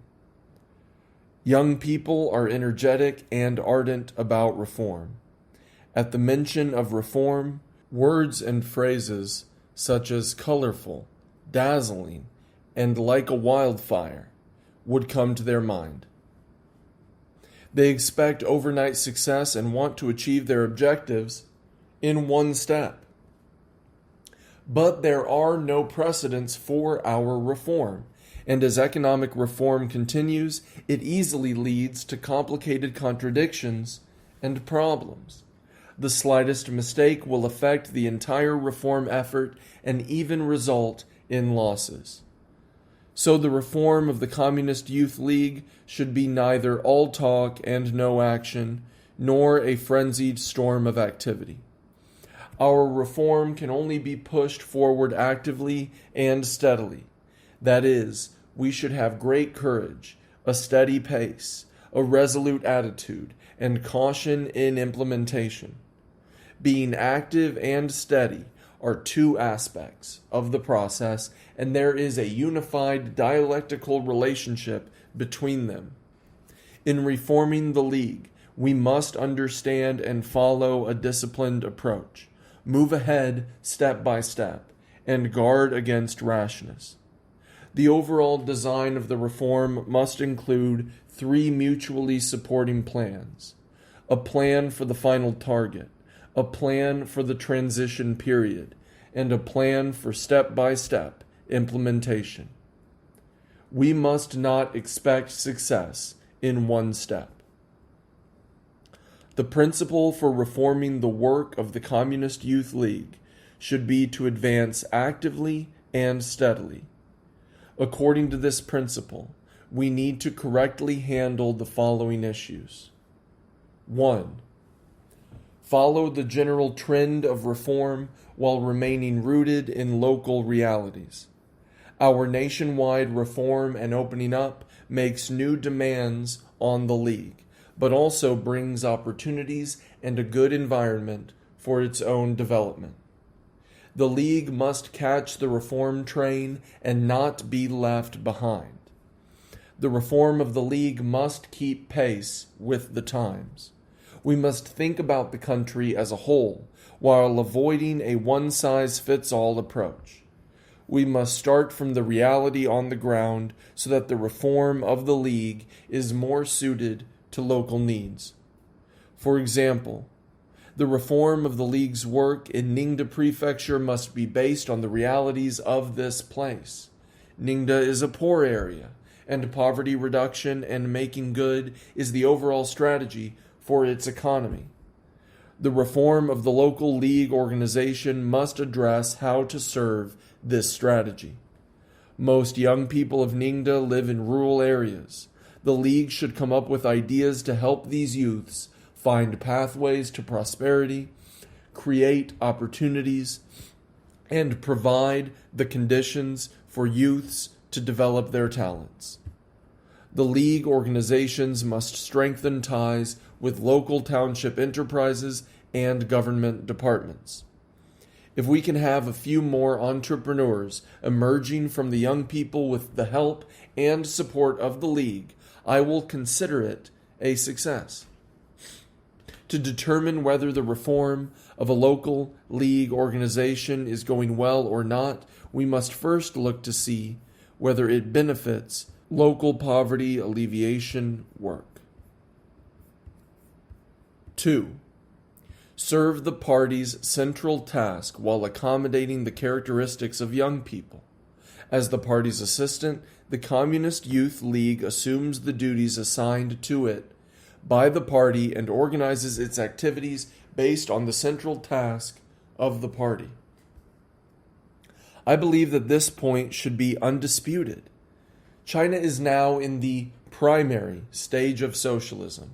Young people are energetic and ardent about reform. At the mention of reform, words and phrases such as colorful, dazzling, and like a wildfire would come to their mind. They expect overnight success and want to achieve their objectives in one step. But there are no precedents for our reform, and as economic reform continues, it easily leads to complicated contradictions and problems. The slightest mistake will affect the entire reform effort and even result in losses. So the reform of the Communist Youth League should be neither all talk and no action, nor a frenzied storm of activity. Our reform can only be pushed forward actively and steadily. That is, we should have great courage, a steady pace, a resolute attitude, and caution in implementation. Being active and steady are two aspects of the process, and there is a unified dialectical relationship between them. In reforming the League, we must understand and follow a disciplined approach, move ahead step by step, and guard against rashness. The overall design of the reform must include 3 mutually supporting plans: a plan for the final target, a plan for the transition period, and a plan for step-by-step implementation. We must not expect success in one step. The principle for reforming the work of the Communist Youth League should be to advance actively and steadily. According to this principle, we need to correctly handle the following issues. 1. Follow the general trend of reform while remaining rooted in local realities. Our nationwide reform and opening up makes new demands on the League, but also brings opportunities and a good environment for its own development. The League must catch the reform train and not be left behind. The reform of the League must keep pace with the times. We must think about the country as a whole while avoiding a one-size-fits-all approach. We must start from the reality on the ground so that the reform of the League is more suited to local needs. For example, the reform of the League's work in Ningda Prefecture must be based on the realities of this place. Ningda is a poor area, and poverty reduction and making good is the overall strategy for its economy. The reform of the local League organization must address how to serve this strategy. Most young people of Ningda live in rural areas. The League should come up with ideas to help these youths find pathways to prosperity, create opportunities, and provide the conditions for youths to develop their talents. The League organizations must strengthen ties with local township enterprises and government departments. If we can have a few more entrepreneurs emerging from the young people with the help and support of the League, I will consider it a success. To determine whether the reform of a local League organization is going well or not, we must first look to see whether it benefits local poverty alleviation work. 2. Serve the party's central task while accommodating the characteristics of young people. As the party's assistant, the Communist Youth League assumes the duties assigned to it by the party and organizes its activities based on the central task of the party. I believe that this point should be undisputed. China is now in the primary stage of socialism.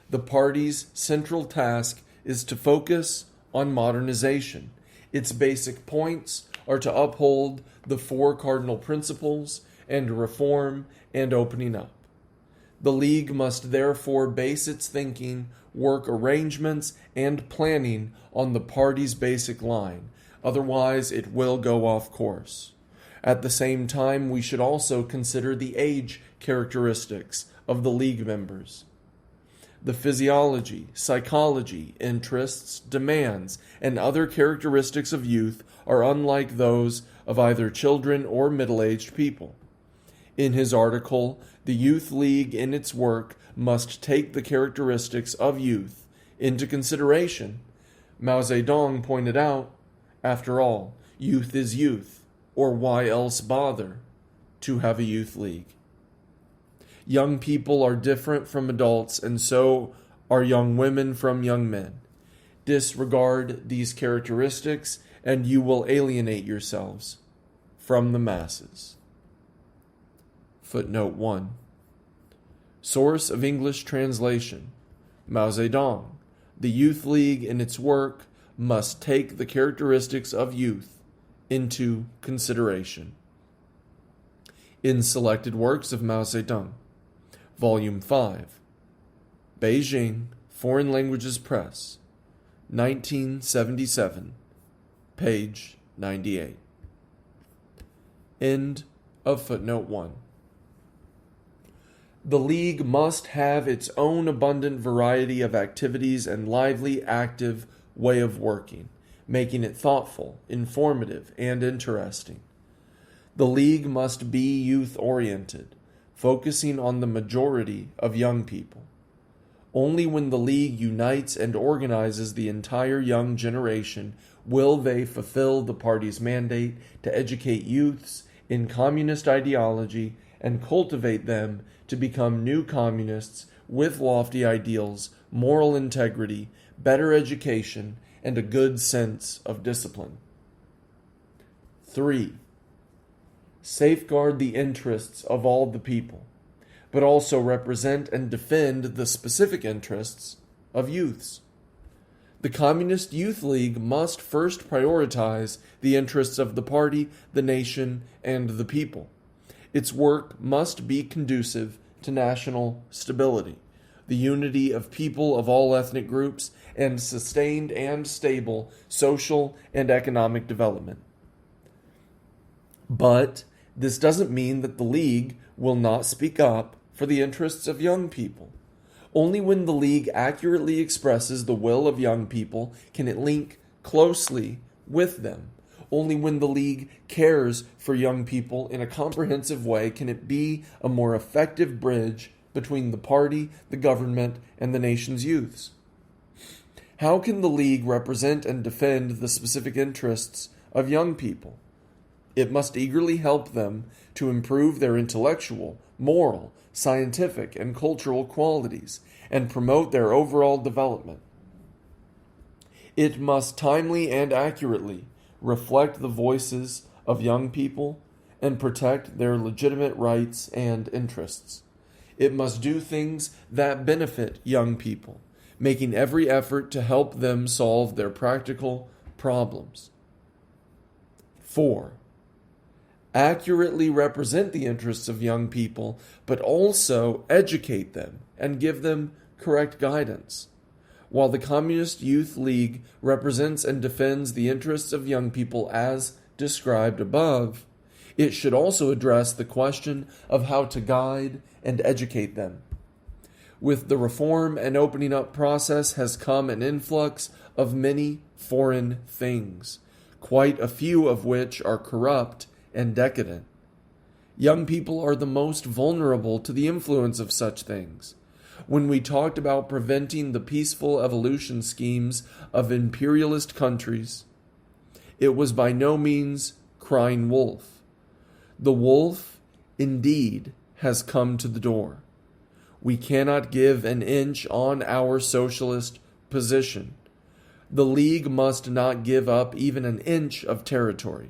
The party's central task is to focus on modernization. Its basic points are to uphold the 4 cardinal principles and reform and opening up. The League must therefore base its thinking, work arrangements, and planning on the party's basic line. Otherwise, it will go off course. At the same time, we should also consider the age characteristics of the League members. The physiology, psychology, interests, demands, and other characteristics of youth are unlike those of either children or middle-aged people. In his article, the Youth League in its work must take the characteristics of youth into consideration. Mao Zedong pointed out, after all, youth is youth, or why else bother to have a youth league? Young people are different from adults, and so are young women from young men. Disregard these characteristics, and you will alienate yourselves from the masses. Footnote 1. Source of English translation: Mao Zedong. The Youth League in its work must take the characteristics of youth into consideration. In Selected Works of Mao Zedong, Volume 5, Beijing, Foreign Languages Press, 1977, page 98. End of footnote 1. The League must have its own abundant variety of activities and lively, active way of working, making it thoughtful, informative, and interesting. The League must be youth-oriented, focusing on the majority of young people. Only when the League unites and organizes the entire young generation will they fulfill the party's mandate to educate youths in communist ideology and cultivate them to become new communists with lofty ideals, moral integrity, better education, and a good sense of discipline. 3. Safeguard the interests of all the people, but also represent and defend the specific interests of youths. The Communist Youth League must first prioritize the interests of the party, the nation, and the people. Its work must be conducive to national stability, the unity of people of all ethnic groups, and sustained and stable social and economic development. But this doesn't mean that the League will not speak up for the interests of young people. Only when the League accurately expresses the will of young people can it link closely with them. Only when the League cares for young people in a comprehensive way can it be a more effective bridge between the party, the government, and the nation's youths. How can the League represent and defend the specific interests of young people? It must eagerly help them to improve their intellectual, moral, scientific, and cultural qualities, and promote their overall development. It must timely and accurately reflect the voices of young people and protect their legitimate rights and interests. It must do things that benefit young people, making every effort to help them solve their practical problems. 4. Accurately represent the interests of young people, but also educate them and give them correct guidance. While the Communist Youth League represents and defends the interests of young people as described above, it should also address the question of how to guide and educate them. With the reform and opening up process has come an influx of many foreign things, quite a few of which are corrupt and decadent. Young people are the most vulnerable to the influence of such things. When we talked about preventing the peaceful evolution schemes of imperialist countries, it was by no means crying wolf. The wolf, indeed, has come to the door. We cannot give an inch on our socialist position. The League must not give up even an inch of territory.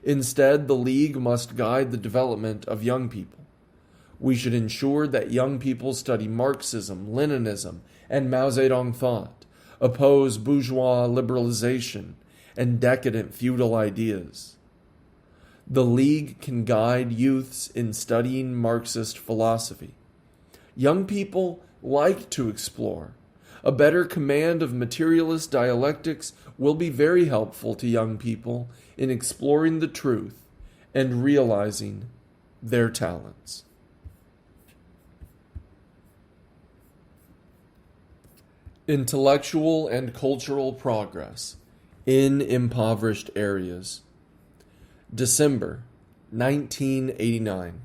Instead, the League must guide the development of young people. We should ensure that young people study Marxism, Leninism, and Mao Zedong thought, oppose bourgeois liberalization and decadent feudal ideas. The League can guide youths in studying Marxist philosophy. Young people like to explore. A better command of materialist dialectics will be very helpful to young people in exploring the truth and realizing their talents. Intellectual and cultural progress in impoverished areas. December 1989.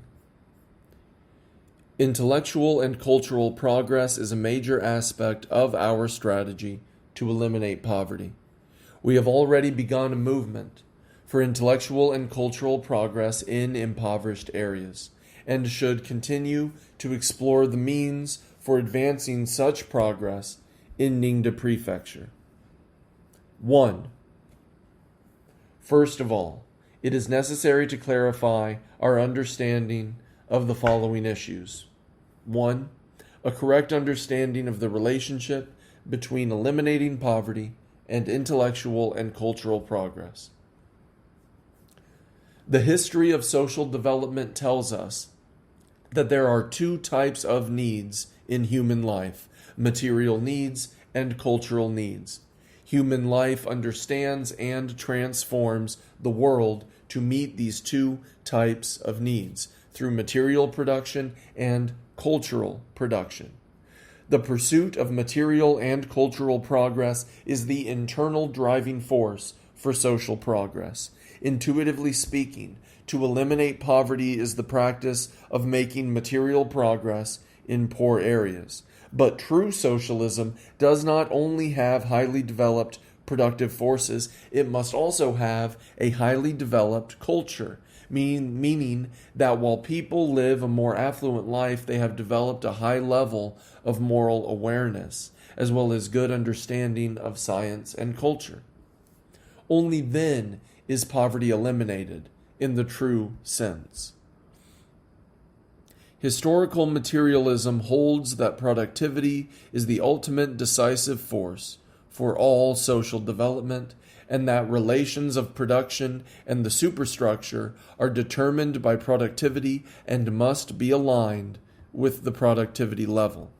Intellectual and cultural progress is a major aspect of our strategy to eliminate poverty. We have already begun a movement for intellectual and cultural progress in impoverished areas, and should continue to explore the means for advancing such progress in Ningde Prefecture. 1. First of all, it is necessary to clarify our understanding of the following issues. 1. A correct understanding of the relationship between eliminating poverty and intellectual and cultural progress. The history of social development tells us that there are two types of needs in human life: material needs and cultural needs. Human life understands and transforms the world to meet these two types of needs through material production and cultural production. The pursuit of material and cultural progress is the internal driving force for social progress. Intuitively speaking, to eliminate poverty is the practice of making material progress in poor areas. But true socialism does not only have highly developed productive forces, it must also have a highly developed culture, meaning that while people live a more affluent life, they have developed a high level of moral awareness, as well as good understanding of science and culture. Only then is poverty eliminated in the true sense. Historical materialism holds that productivity is the ultimate decisive force for all social development, and that relations of production and the superstructure are determined by productivity and must be aligned with the productivity level.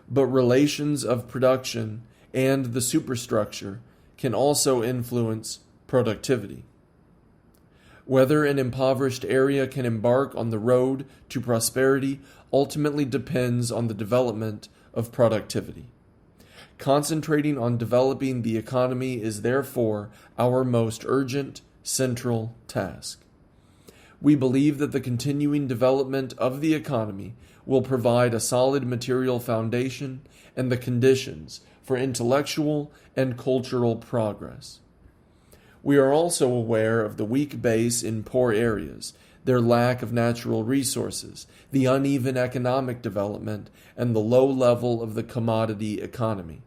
But relations of production and the superstructure can also influence productivity. Whether an impoverished area can embark on the road to prosperity ultimately depends on the development of productivity. Concentrating on developing the economy is therefore our most urgent central task. We believe that the continuing development of the economy will provide a solid material foundation and the conditions for intellectual and cultural progress. We are also aware of the weak base in poor areas, their lack of natural resources, the uneven economic development, and the low level of the commodity economy.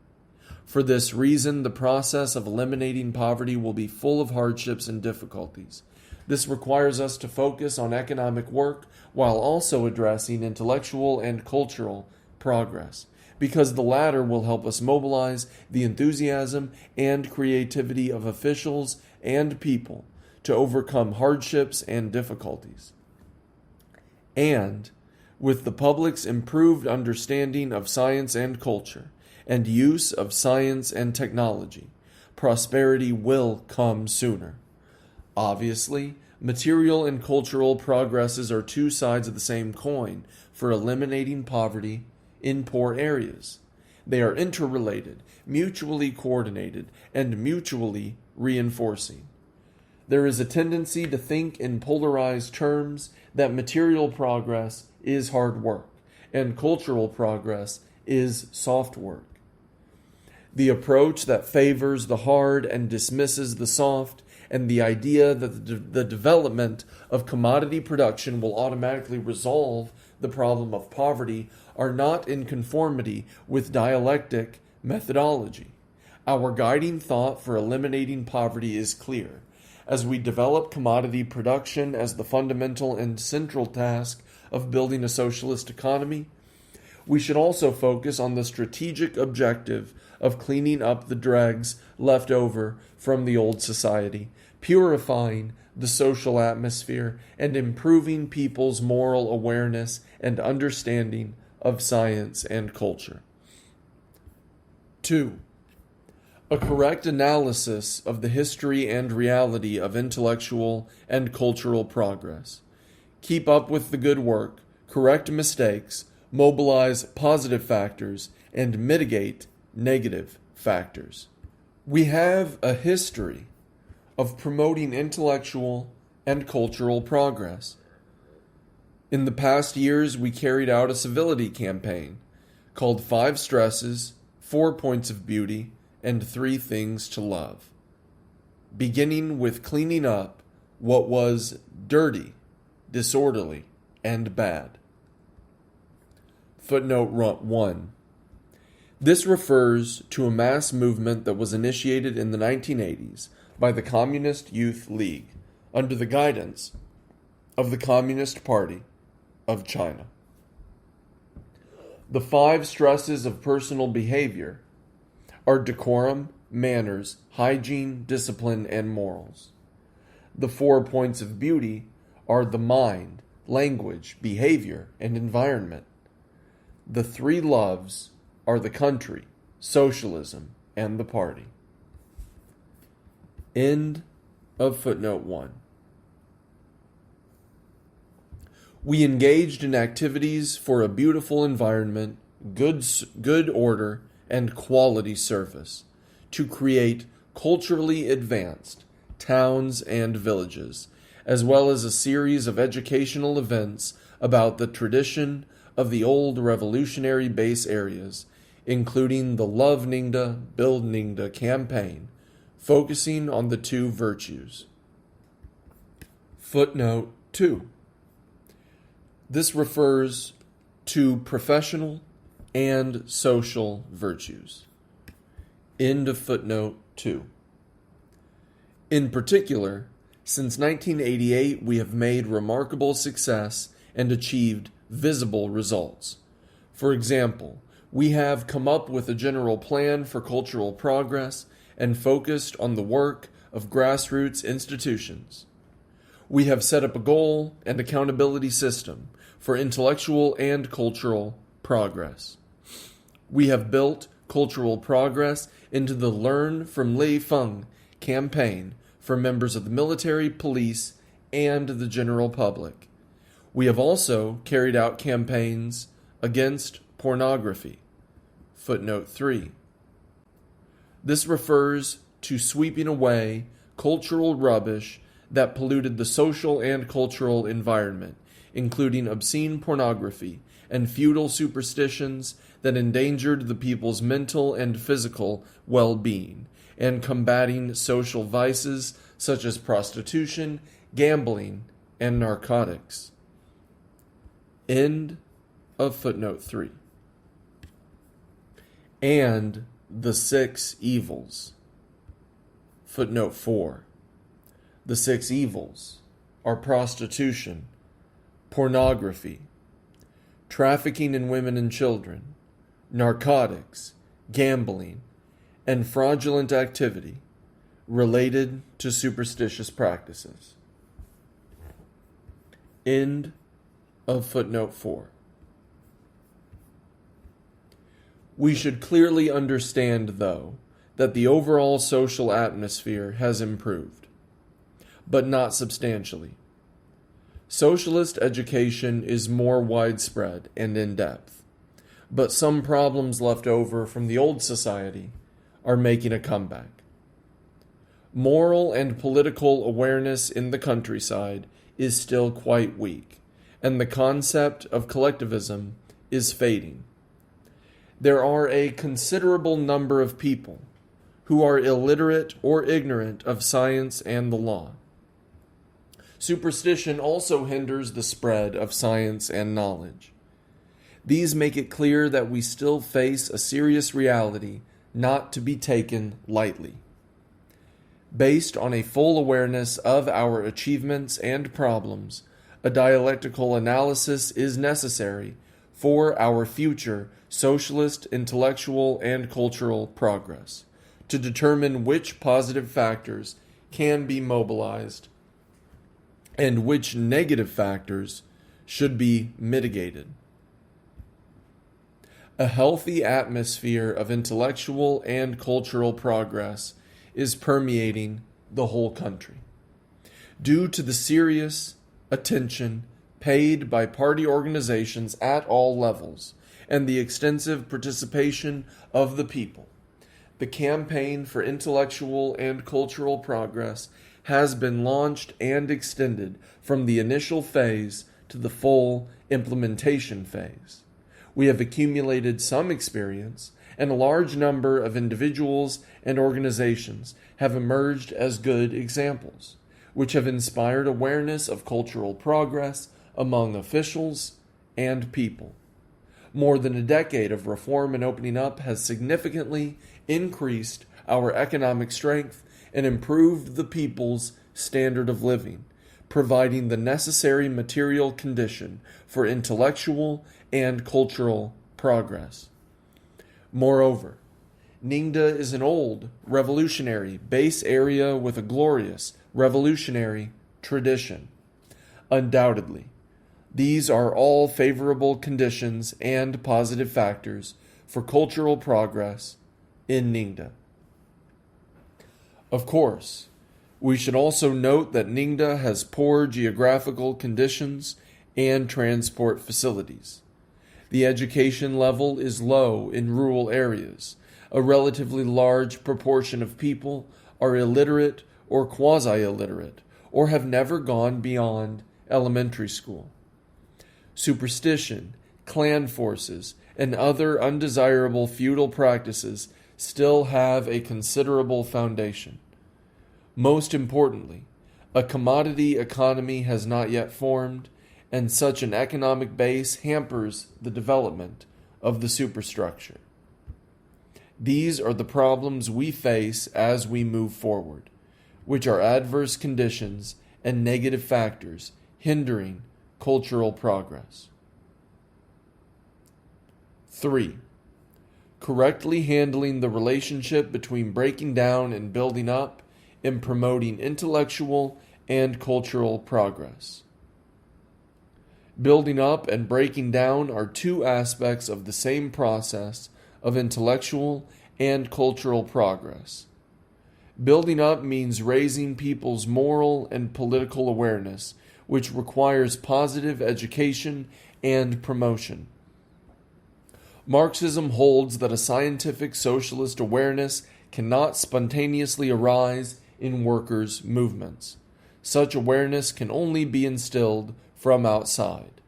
For this reason, the process of eliminating poverty will be full of hardships and difficulties. This requires us to focus on economic work while also addressing intellectual and cultural progress, because the latter will help us mobilize the enthusiasm and creativity of officials and people to overcome hardships and difficulties. And, with the public's improved understanding of science and culture, and use of science and technology, prosperity will come sooner. Obviously, material and cultural progresses are two sides of the same coin for eliminating poverty in poor areas. They are interrelated, mutually coordinated, and mutually reinforcing. There is a tendency to think in polarized terms that material progress is hard work and cultural progress is soft work. The approach that favors the hard and dismisses the soft, and the idea that the development of commodity production will automatically resolve the problem of poverty are not in conformity with dialectic methodology. Our guiding thought for eliminating poverty is clear. As we develop commodity production as the fundamental and central task of building a socialist economy, we should also focus on the strategic objective of cleaning up the dregs left over from the old society, purifying the social atmosphere, and improving people's moral awareness and understanding of science and culture. 2. A correct analysis of the history and reality of intellectual and cultural progress. Keep up with the good work, correct mistakes, mobilize positive factors, and mitigate negative factors. We have a history of promoting intellectual and cultural progress. In the past years, we carried out a civility campaign called 5 Stresses, 4 Points of Beauty, and 3 Things to Love, beginning with cleaning up what was dirty, disorderly, and bad. Footnote 1. This refers to a mass movement that was initiated in the 1980s by the Communist Youth League under the guidance of the Communist Party of China. The 5 stresses of personal behavior are decorum, manners, hygiene, discipline, and morals. The 4 points of beauty are the mind, language, behavior, and environment. The 3 loves are the country, socialism, and the party. End of footnote 1. We engaged in activities for a beautiful environment, good order, and quality service to create culturally advanced towns and villages, as well as a series of educational events about the tradition of the old revolutionary base areas, including the Love Ningda, Build Ningda campaign, focusing on the two virtues. Footnote 2. This refers to professional and social virtues. End of footnote 2. In particular, since 1988, we have made remarkable success and achieved visible results. For example, we have come up with a general plan for cultural progress and focused on the work of grassroots institutions. We have set up a goal and accountability system for intellectual and cultural progress. We have built cultural progress into the Learn from Lei Feng campaign for members of the military, police, and the general public. We have also carried out campaigns against pornography. Footnote 3. This refers to sweeping away cultural rubbish that polluted the social and cultural environment, including obscene pornography and feudal superstitions that endangered the people's mental and physical well-being, and combating social vices such as prostitution, gambling, and narcotics. End of footnote 3. And the 6 evils. Footnote 4. The 6 evils are prostitution, pornography, trafficking in women and children, narcotics, gambling, and fraudulent activity related to superstitious practices. End of footnote 4. We should clearly understand, though, that the overall social atmosphere has improved, but not substantially. Socialist education is more widespread and in-depth, but some problems left over from the old society are making a comeback. Moral and political awareness in the countryside is still quite weak, and the concept of collectivism is fading. There are a considerable number of people who are illiterate or ignorant of science and the law. Superstition also hinders the spread of science and knowledge. These make it clear that we still face a serious reality not to be taken lightly. Based on a full awareness of our achievements and problems, a dialectical analysis is necessary for our future socialist, intellectual, and cultural progress, to determine which positive factors can be mobilized and which negative factors should be mitigated. A healthy atmosphere of intellectual and cultural progress is permeating the whole country, due to the serious attention paid by party organizations at all levels and the extensive participation of the people. The campaign for intellectual and cultural progress has been launched and extended from the initial phase to the full implementation phase. We have accumulated some experience, and a large number of individuals and organizations have emerged as good examples, which have inspired awareness of cultural progress among officials and people. More than a decade of reform and opening up has significantly increased our economic strength and improved the people's standard of living, providing the necessary material condition for intellectual and cultural progress. Moreover, Ningda is an old, revolutionary base area with a glorious, revolutionary tradition. Undoubtedly, these are all favorable conditions and positive factors for cultural progress in Ningda. Of course, we should also note that Ningda has poor geographical conditions and transport facilities. The education level is low in rural areas. A relatively large proportion of people are illiterate or quasi-illiterate, or have never gone beyond elementary school. Superstition, clan forces, and other undesirable feudal practices still have a considerable foundation. Most importantly, a commodity economy has not yet formed, and such an economic base hampers the development of the superstructure. These are the problems we face as we move forward, which are adverse conditions and negative factors hindering cultural progress. 3. Correctly handling the relationship between breaking down and building up in promoting intellectual and cultural progress. Building up and breaking down are two aspects of the same process of intellectual and cultural progress. Building up means raising people's moral and political awareness, which requires positive education and promotion. Marxism holds that a scientific socialist awareness cannot spontaneously arise in workers' movements. Such awareness can only be instilled from outside.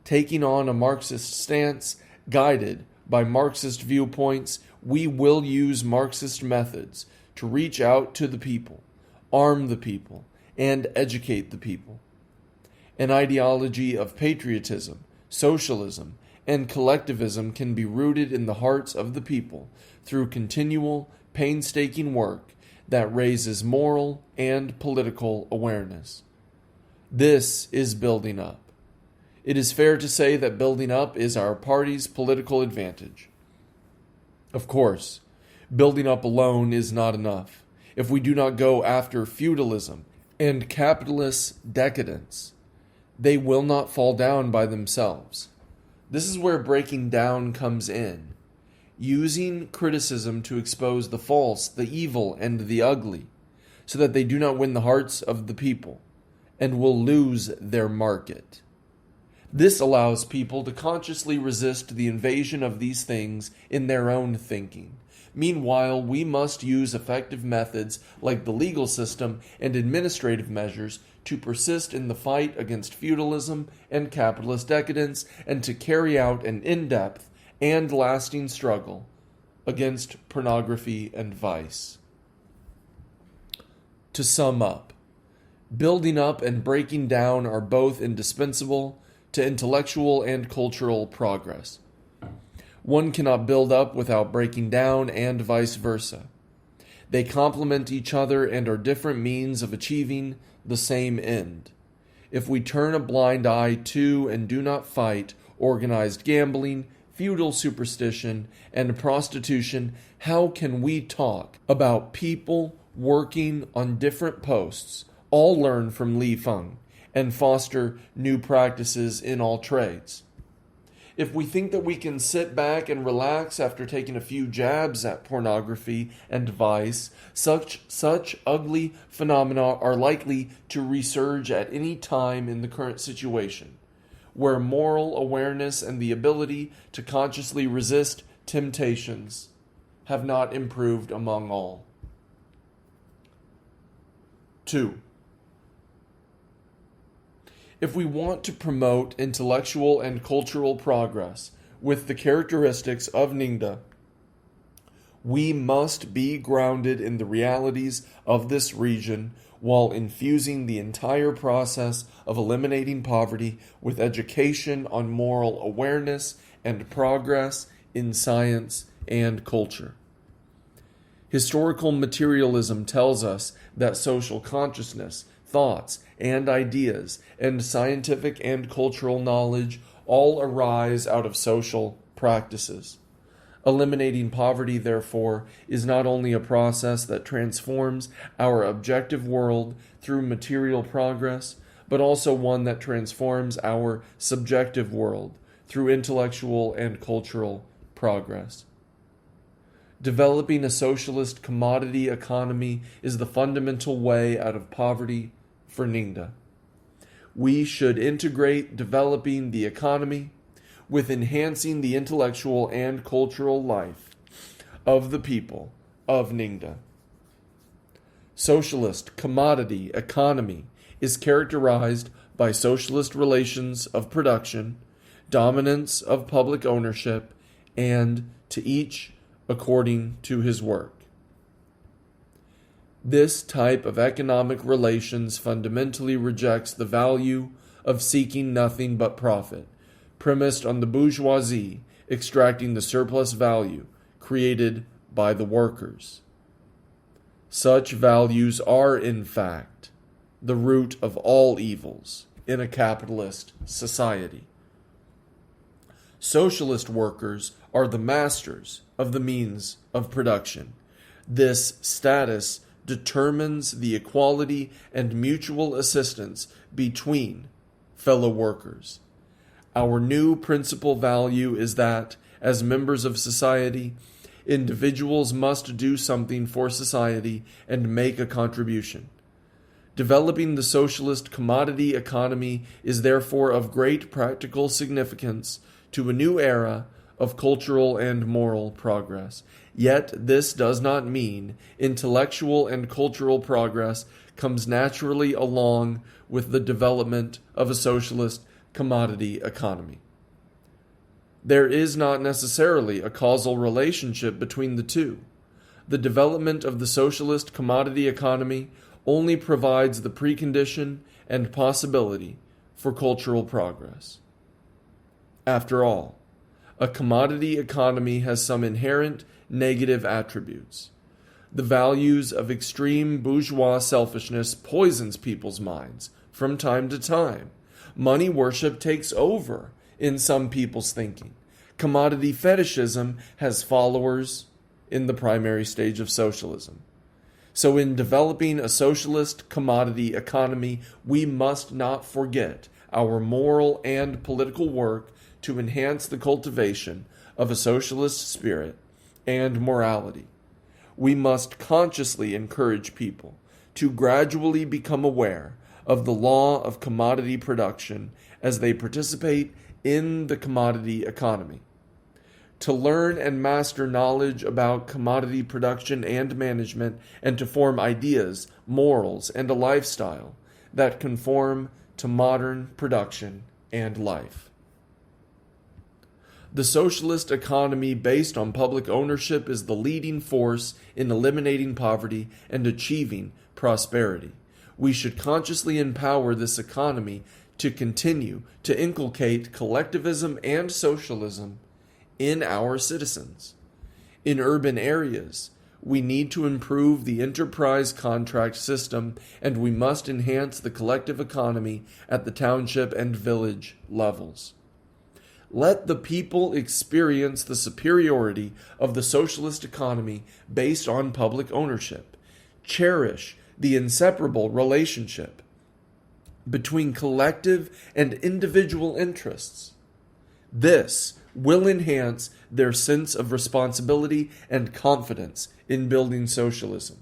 Taking on a Marxist stance, guided by Marxist viewpoints, we will use Marxist methods to reach out to the people, arm the people, and educate the people. An ideology of patriotism, socialism, and collectivism can be rooted in the hearts of the people through continual, painstaking work that raises moral and political awareness. This is building up. It is fair to say that building up is our party's political advantage. Of course, building up alone is not enough. If we do not go after feudalism and capitalist decadence, they will not fall down by themselves. This is where breaking down comes in, using criticism to expose the false, the evil, and the ugly, so that they do not win the hearts of the people and will lose their market. This allows people to consciously resist the invasion of these things in their own thinking. Meanwhile, we must use effective methods like the legal system and administrative measures to persist in the fight against feudalism and capitalist decadence, and to carry out an in-depth and lasting struggle against pornography and vice. To sum up, building up and breaking down are both indispensable to intellectual and cultural progress. One cannot build up without breaking down, and vice versa. They complement each other and are different means of achieving the same end. If we turn a blind eye to and do not fight organized gambling, feudal superstition, and prostitution, how can we talk about people working on different posts, all learn from Li Feng, and foster new practices in all trades? If we think that we can sit back and relax after taking a few jabs at pornography and vice, such ugly phenomena are likely to resurge at any time in the current situation, where moral awareness and the ability to consciously resist temptations have not improved among all. 2. If we want to promote intellectual and cultural progress with the characteristics of Ningda, we must be grounded in the realities of this region while infusing the entire process of eliminating poverty with education on moral awareness and progress in science and culture. Historical materialism tells us that social consciousness, thoughts, and ideas, and scientific and cultural knowledge all arise out of social practices. Eliminating poverty, therefore, is not only a process that transforms our objective world through material progress, but also one that transforms our subjective world through intellectual and cultural progress. Developing a socialist commodity economy is the fundamental way out of poverty for Ningda. we should integrate developing the economy with enhancing the intellectual and cultural life of the people of Ningda. Socialist commodity economy is characterized by socialist relations of production, dominance of public ownership, and to each according to his work. This type of economic relations fundamentally rejects the value of seeking nothing but profit, premised on the bourgeoisie extracting the surplus value created by the workers. Such values are, in fact, the root of all evils in a capitalist society. Socialist workers are the masters of the means of production. This status determines the equality and mutual assistance between fellow workers. Our new principal value is that, as members of society, individuals must do something for society and make a contribution. Developing the socialist commodity economy is therefore of great practical significance to a new era of cultural and moral progress. Yet this does not mean intellectual and cultural progress comes naturally along with the development of a socialist commodity economy. There is not necessarily a causal relationship between the two. The development of the socialist commodity economy only provides the precondition and possibility for cultural progress. After all, a commodity economy has some inherent negative attributes. The values of extreme bourgeois selfishness poisons people's minds from time to time. Money worship takes over in some people's thinking. Commodity fetishism has followers in the primary stage of socialism. So in developing a socialist commodity economy, we must not forget our moral and political work to enhance the cultivation of a socialist spirit and morality. We must consciously encourage people to gradually become aware of the law of commodity production as they participate in the commodity economy. To learn and master knowledge about commodity production and management, and to form ideas, morals, and a lifestyle that conform to modern production and life. The socialist economy based on public ownership is the leading force in eliminating poverty and achieving prosperity. We should consciously empower this economy to continue to inculcate collectivism and socialism in our citizens. In urban areas, we need to improve the enterprise contract system, and we must enhance the collective economy at the township and village levels. Let the people experience the superiority of the socialist economy based on public ownership. Cherish the inseparable relationship between collective and individual interests. This will enhance their sense of responsibility and confidence in building socialism,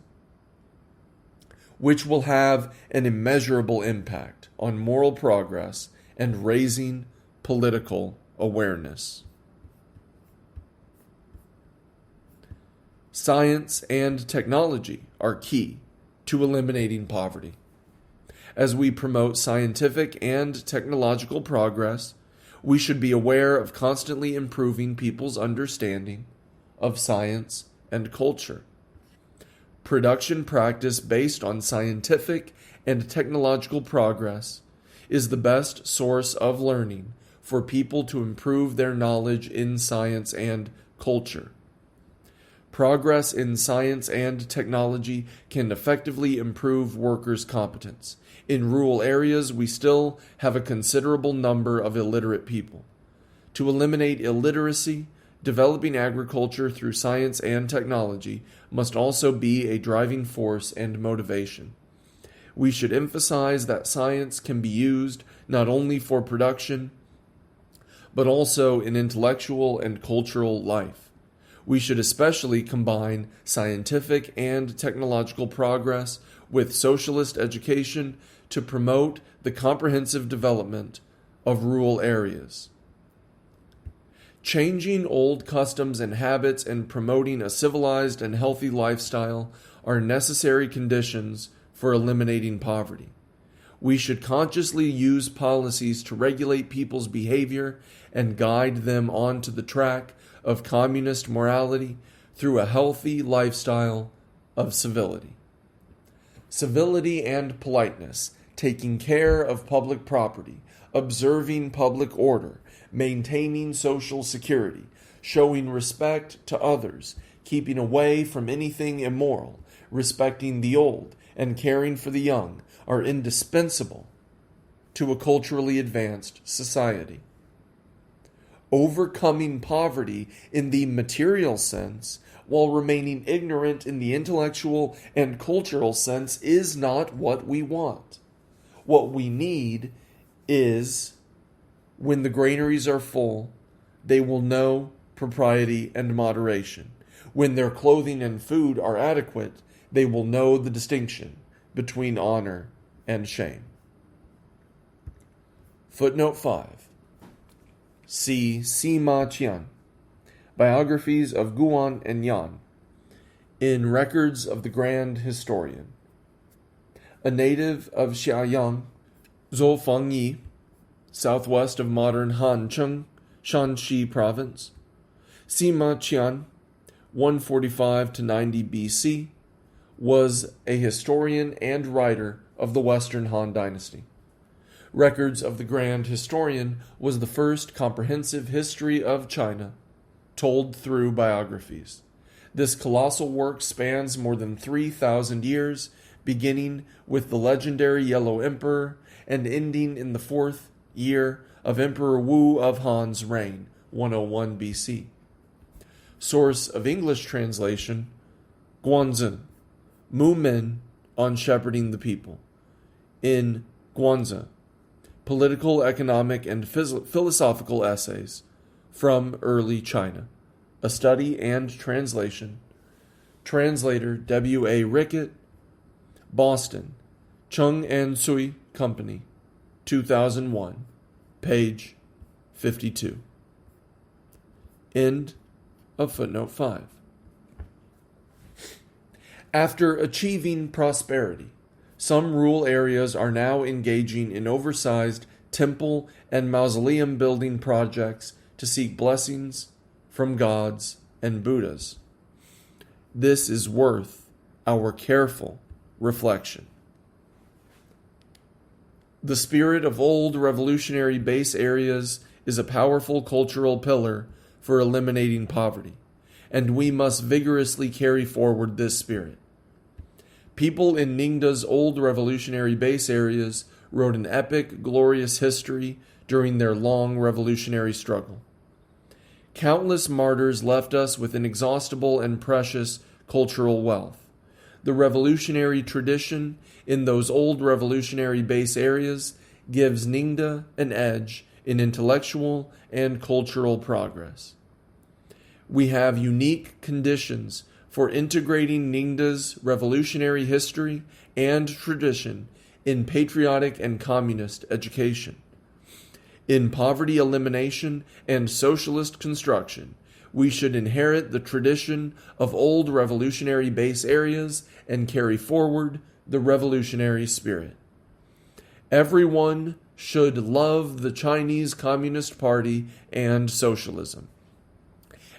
which will have an immeasurable impact on moral progress and raising political awareness. Science and technology are key to eliminating poverty. As we promote scientific and technological progress, we should be aware of constantly improving people's understanding of science and culture. Production practice based on scientific and technological progress is the best source of learning for people to improve their knowledge in science and culture. Progress in science and technology can effectively improve workers' competence. In rural areas, we still have a considerable number of illiterate people. To eliminate illiteracy, developing agriculture through science and technology must also be a driving force and motivation. We should emphasize that science can be used not only for production, but also in intellectual and cultural life. We should especially combine scientific and technological progress with socialist education to promote the comprehensive development of rural areas. Changing old customs and habits and promoting a civilized and healthy lifestyle are necessary conditions for eliminating poverty. We should consciously use policies to regulate people's behavior and guide them onto the track of communist morality through a healthy lifestyle of civility. Civility and politeness, taking care of public property, observing public order, maintaining social security, showing respect to others, keeping away from anything immoral, respecting the old, and caring for the young are indispensable to a culturally advanced society. Overcoming poverty in the material sense while remaining ignorant in the intellectual and cultural sense is not what we want. What we need is, when the granaries are full, they will know propriety and moderation. When their clothing and food are adequate, they will know the distinction between honor and shame. Footnote 5. See Sima Qian, Biographies of Guan and Yan, in Records of the Grand Historian. A native of Xiaoyang, Zhou Fengyi, southwest of modern Hancheng, Shanxi province. Sima Qian, 145 to 90 BC, was a historian and writer of the Western Han Dynasty. Records of the Grand Historian was the first comprehensive history of China, told through biographies. This colossal work spans more than 3,000 years, beginning with the legendary Yellow Emperor and ending in the 4th year of Emperor Wu of Han's reign, 101 BC. Source of English translation, Guanzhen, Mu Men on Shepherding the People. In Guanzhen, Political, Economic, and Philosophical Essays from Early China. A Study and Translation. Translator W.A. Rickett, Boston, Chung and Sui Company, 2001, page 52. End of footnote 5. After achieving prosperity, some rural areas are now engaging in oversized temple and mausoleum building projects to seek blessings from gods and Buddhas. This is worth our careful reflection. The spirit of old revolutionary base areas is a powerful cultural pillar for eliminating poverty, and we must vigorously carry forward this spirit. People in Ningda's old revolutionary base areas wrote an epic, glorious history during their long revolutionary struggle. Countless martyrs left us with inexhaustible and precious cultural wealth. The revolutionary tradition in those old revolutionary base areas gives Ningda an edge in intellectual and cultural progress. We have unique conditions for integrating Ningda's revolutionary history and tradition in patriotic and communist education. In poverty elimination and socialist construction, we should inherit the tradition of old revolutionary base areas and carry forward the revolutionary spirit. Everyone should love the Chinese Communist Party and socialism,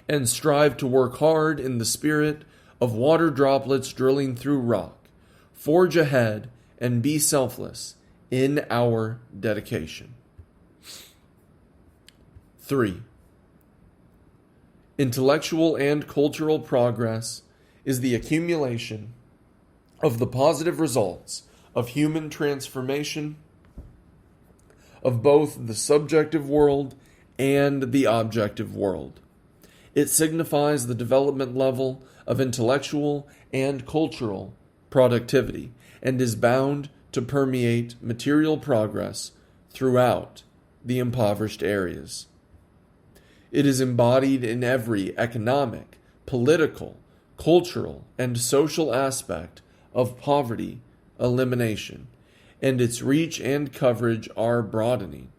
and strive to work hard in the spirit of water droplets drilling through rock. Forge ahead and be selfless in our dedication. 3. Intellectual and cultural progress is the accumulation of the positive results of human transformation of both the subjective world and the objective world. It signifies the development level of intellectual and cultural productivity and is bound to permeate material progress throughout the impoverished areas. It is embodied in every economic, political, cultural, and social aspect of poverty elimination, and its reach and coverage are broadening.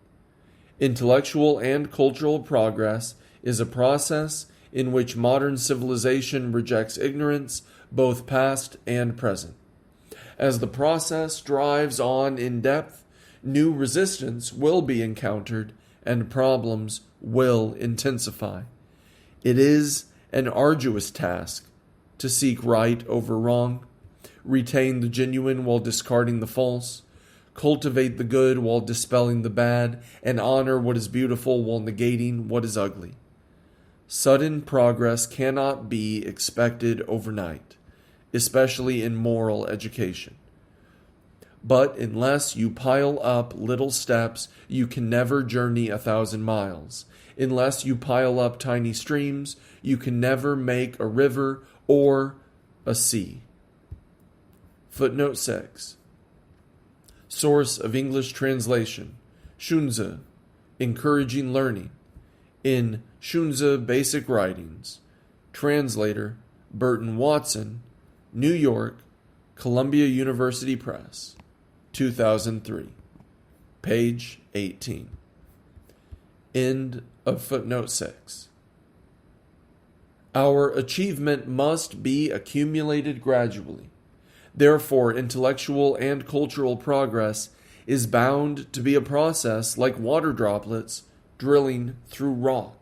Intellectual and cultural progress is a process in which modern civilization rejects ignorance, both past and present. As the process drives on in depth, new resistance will be encountered and problems will intensify. It is an arduous task to seek right over wrong, retain the genuine while discarding the false, cultivate the good while dispelling the bad, and honor what is beautiful while negating what is ugly. Sudden progress cannot be expected overnight, especially in moral education. But unless you pile up little steps, you can never journey 1,000 miles. Unless you pile up tiny streams, you can never make a river or a sea. Footnote 6. Source of English translation: Shunzi, Encouraging Learning, in Shunzi Basic Writings. Translator: Burton Watson, New York, Columbia University Press, 2003. Page 18. End of footnote 6. Our achievement must be accumulated gradually. Therefore, intellectual and cultural progress is bound to be a process like water droplets drilling through rock.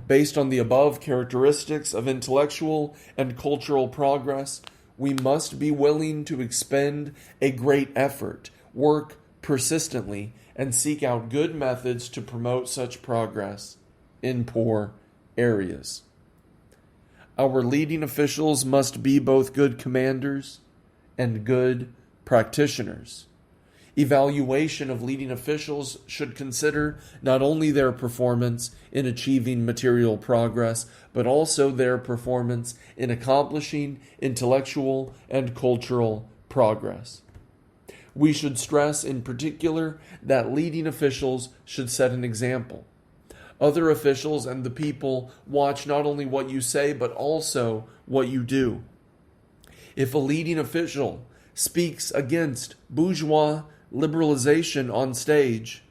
Based on the above characteristics of intellectual and cultural progress, we must be willing to expend a great effort, work persistently, and seek out good methods to promote such progress in poor areas. Our leading officials must be both good commanders and good practitioners. Evaluation of leading officials should consider not only their performance in achieving material progress, but also their performance in accomplishing intellectual and cultural progress. We should stress in particular that leading officials should set an example. Other officials and the people watch not only what you say, but also what you do. If a leading official speaks against bourgeois liberalization on stage,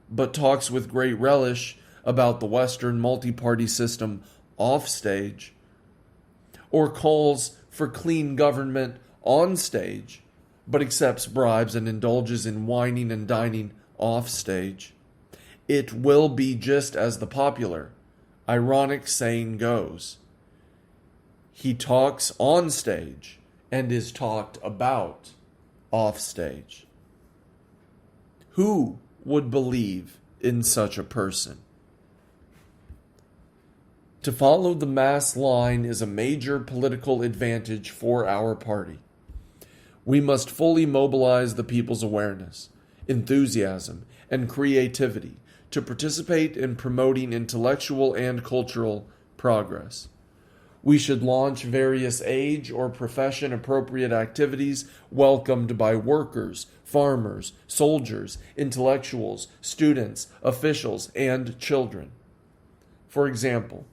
but talks with great relish about the Western multi-party system off stage, or calls for clean government on stage, but accepts bribes and indulges in whining and dining off stage, it will be just as the popular, ironic saying goes: he talks on stage and is talked about off stage. Who would believe in such a person? To follow the mass line is a major political advantage for our party. We must fully mobilize the people's awareness, enthusiasm, and creativity to participate in promoting intellectual and cultural progress. We should launch various age or profession appropriate activities welcomed by workers, farmers, soldiers, intellectuals, students, officials, and children. For example,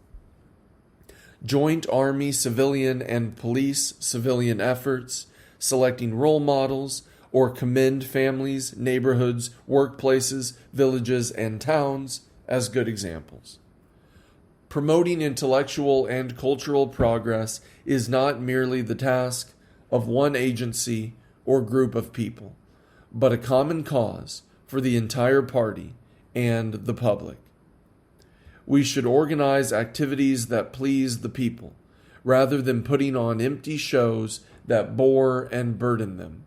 joint army, civilian, and police civilian efforts, selecting role models, or commend families, neighborhoods, workplaces, villages, and towns as good examples. Promoting intellectual and cultural progress is not merely the task of one agency or group of people, but a common cause for the entire party and the public. We should organize activities that please the people, rather than putting on empty shows that bore and burden them.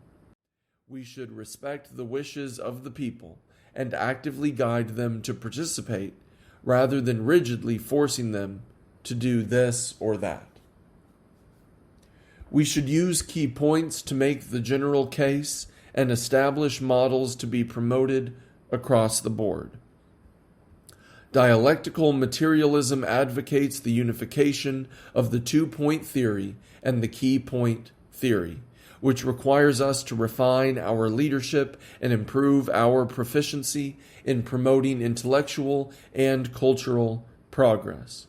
We should respect the wishes of the people and actively guide them to participate, rather than rigidly forcing them to do this or that. We should use key points to make the general case and establish models to be promoted across the board. Dialectical materialism advocates the unification of the two-point theory and the key point theory, which requires us to refine our leadership and improve our proficiency in promoting intellectual and cultural progress.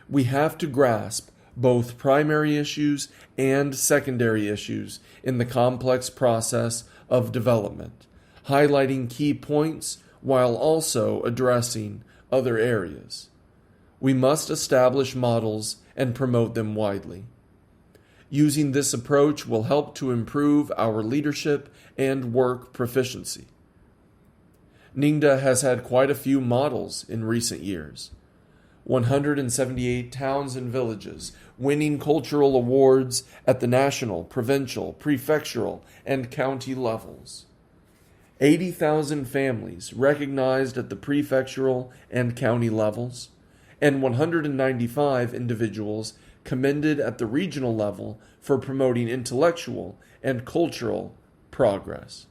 We have to grasp both primary issues and secondary issues in the complex process of development, highlighting key points while also addressing other areas. We must establish models and promote them widely. Using this approach will help to improve our leadership and work proficiency. Ningda has had quite a few models in recent years. 178 towns and villages winning cultural awards at the national, provincial, prefectural, and county levels. 80,000 families recognized at the prefectural and county levels, and 195 individuals commended at the regional level for promoting intellectual and cultural progress.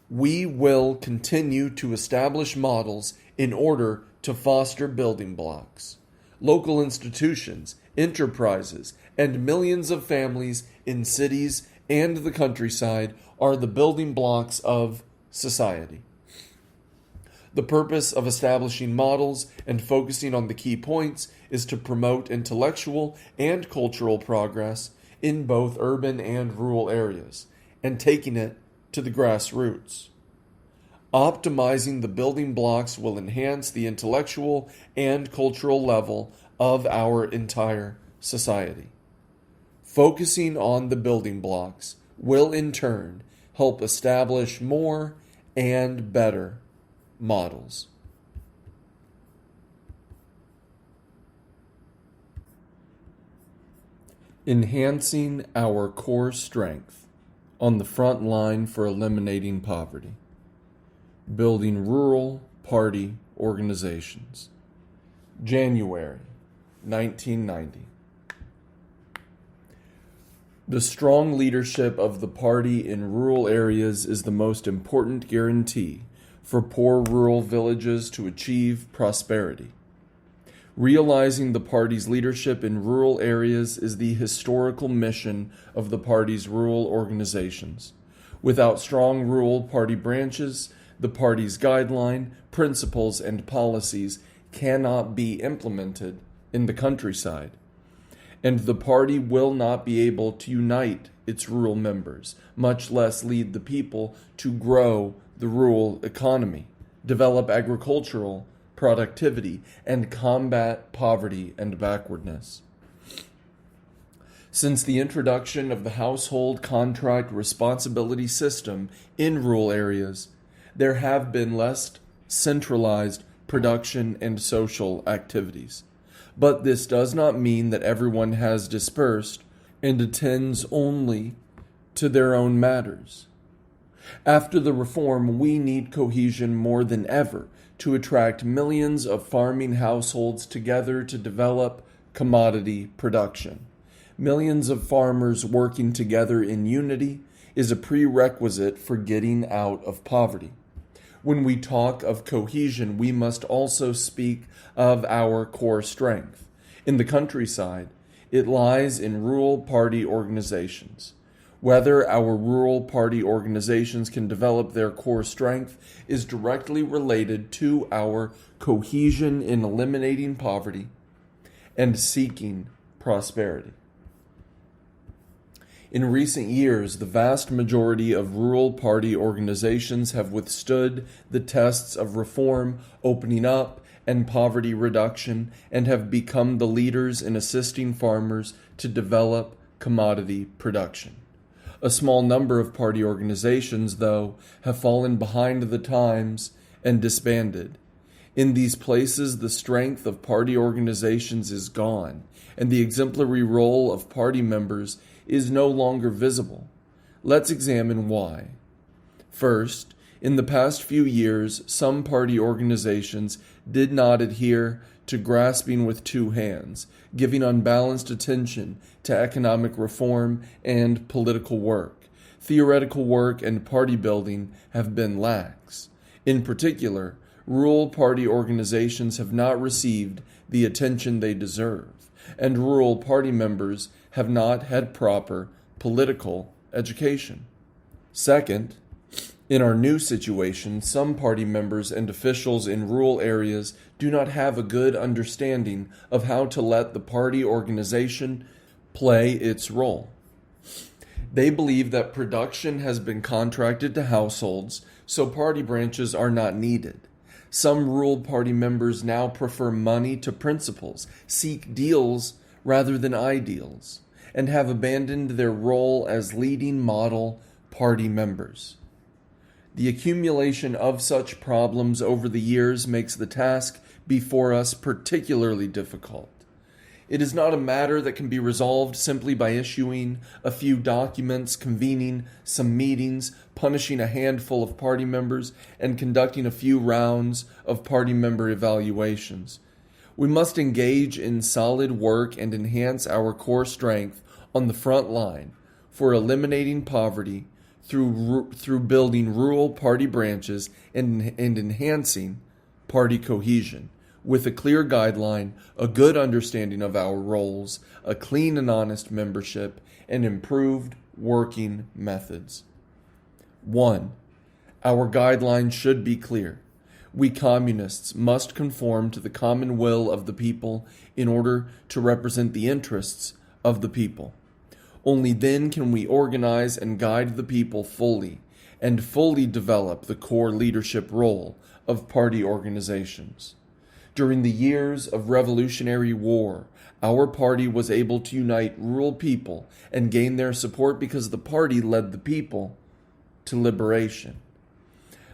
We will continue to establish models in order to foster building blocks. Local institutions, enterprises, and millions of families in cities and the countryside are the building blocks of society. The purpose of establishing models and focusing on the key points is to promote intellectual and cultural progress in both urban and rural areas, and taking it to the grassroots. Optimizing the building blocks will enhance the intellectual and cultural level of our entire society. Focusing on the building blocks will in turn help establish more and better models. Enhancing our core strength on the front line for eliminating poverty. Building rural party organizations. January 1990. The strong leadership of the party in rural areas is the most important guarantee for poor rural villages to achieve prosperity. Realizing the party's leadership in rural areas is the historical mission of the party's rural organizations. Without strong rural party branches, the party's guideline, principles, and policies cannot be implemented in the countryside, and the party will not be able to unite its rural members, much less lead the people to grow the rural economy, develop agricultural productivity, and combat poverty and backwardness. Since the introduction of the household contract responsibility system in rural areas, there have been less centralized production and social activities. But this does not mean that everyone has dispersed and attends only to their own matters. After the reform, we need cohesion more than ever to attract millions of farming households together to develop commodity production. Millions of farmers working together in unity is a prerequisite for getting out of poverty. When we talk of cohesion, we must also speak of our core strength. In the countryside, it lies in rural party organizations. Whether our rural party organizations can develop their core strength is directly related to our cohesion in eliminating poverty and seeking prosperity. In recent years, the vast majority of rural party organizations have withstood the tests of reform, opening up, and poverty reduction, and have become the leaders in assisting farmers to develop commodity production. A small number of party organizations, though, have fallen behind the times and disbanded. In these places, the strength of party organizations is gone, and the exemplary role of party members is no longer visible. Let's examine why. First, in the past few years, some party organizations did not adhere to grasping with two hands, giving unbalanced attention to economic reform and political work. Theoretical work and party building have been lax. In particular, rural party organizations have not received the attention they deserve, and rural party members have not had proper political education. Second, In our new situation, some party members and officials in rural areas do not have a good understanding of how to let the party organization play its role. They believe that production has been contracted to households, so party branches are not needed. Some rural party members now prefer money to principles, seek deals rather than ideals, and have abandoned their role as leading model party members. The accumulation of such problems over the years makes the task before us particularly difficult. It is not a matter that can be resolved simply by issuing a few documents, convening some meetings, punishing a handful of party members, and conducting a few rounds of party member evaluations. We must engage in solid work and enhance our core strength on the front line for eliminating poverty through building rural party branches and enhancing party cohesion, with a clear guideline, a good understanding of our roles, a clean and honest membership, and improved working methods. 1. Our guidelines should be clear. We communists must conform to the common will of the people in order to represent the interests of the people. Only then can we organize and guide the people fully and fully develop the core leadership role of party organizations. During the years of Revolutionary War, our party was able to unite rural people and gain their support because the party led the people to liberation.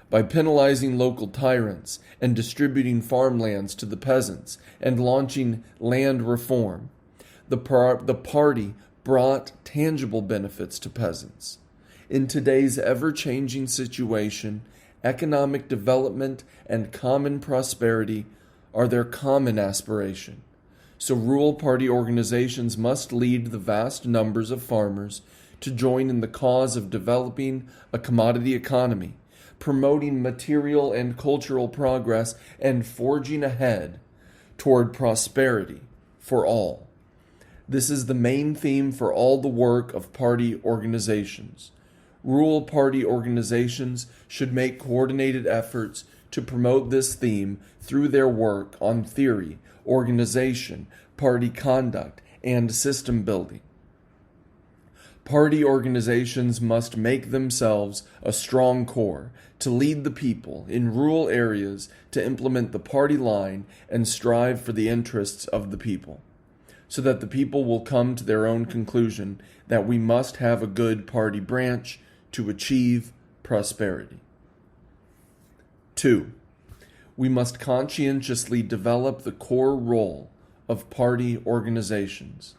By penalizing local tyrants and distributing farmlands to the peasants and launching land reform, the party brought tangible benefits to peasants. In today's ever-changing situation, economic development and common prosperity are their common aspiration. So rural party organizations must lead the vast numbers of farmers to join in the cause of developing a commodity economy, promoting material and cultural progress, and forging ahead toward prosperity for all. This is the main theme for all the work of party organizations. Rural party organizations should make coordinated efforts to promote this theme through their work on theory, organization, party conduct, and system building. Party organizations must make themselves a strong core to lead the people in rural areas to implement the party line and strive for the interests of the people, so that the people will come to their own conclusion that we must have a good party branch to achieve prosperity. 2. We must conscientiously develop the core role of party organizations.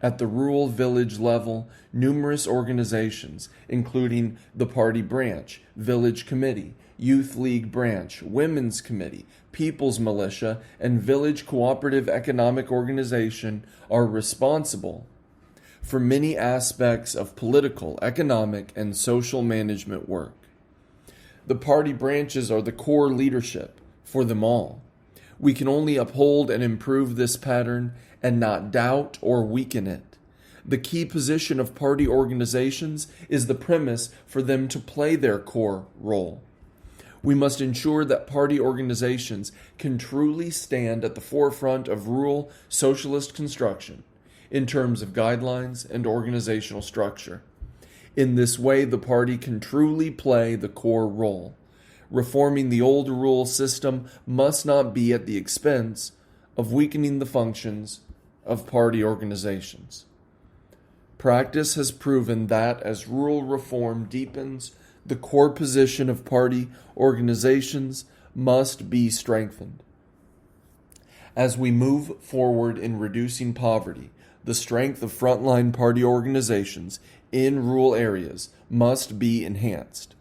At the rural village level, numerous organizations, including the party branch, village committee, youth league branch, women's committee, people's militia, and village cooperative economic organization, are responsible for many aspects of political, economic, and social management work. The party branches are the core leadership for them all. We can only uphold and improve this pattern and not doubt or weaken it. The key position of party organizations is the premise for them to play their core role. We must ensure that party organizations can truly stand at the forefront of rural socialist construction in terms of guidelines and organizational structure. In this way, the party can truly play the core role. Reforming the old rural system must not be at the expense of weakening the functions of party organizations. Practice has proven that as rural reform deepens, the core position of party organizations must be strengthened. As we move forward in reducing poverty, the strength of frontline party organizations in rural areas must be enhanced.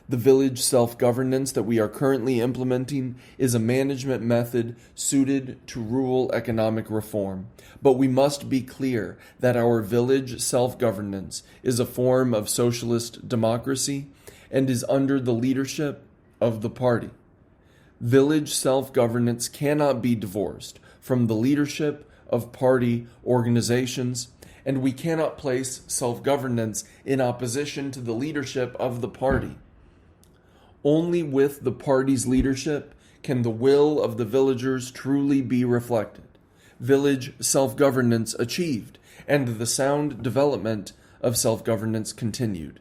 The village self-governance that we are currently implementing is a management method suited to rural economic reform, but we must be clear that our village self-governance is a form of socialist democracy and is under the leadership of the party. Village self-governance cannot be divorced from the leadership of party organizations, and we cannot place self-governance in opposition to the leadership of the party. Only with the party's leadership can the will of the villagers truly be reflected, village self-governance achieved, and the sound development of self-governance continued.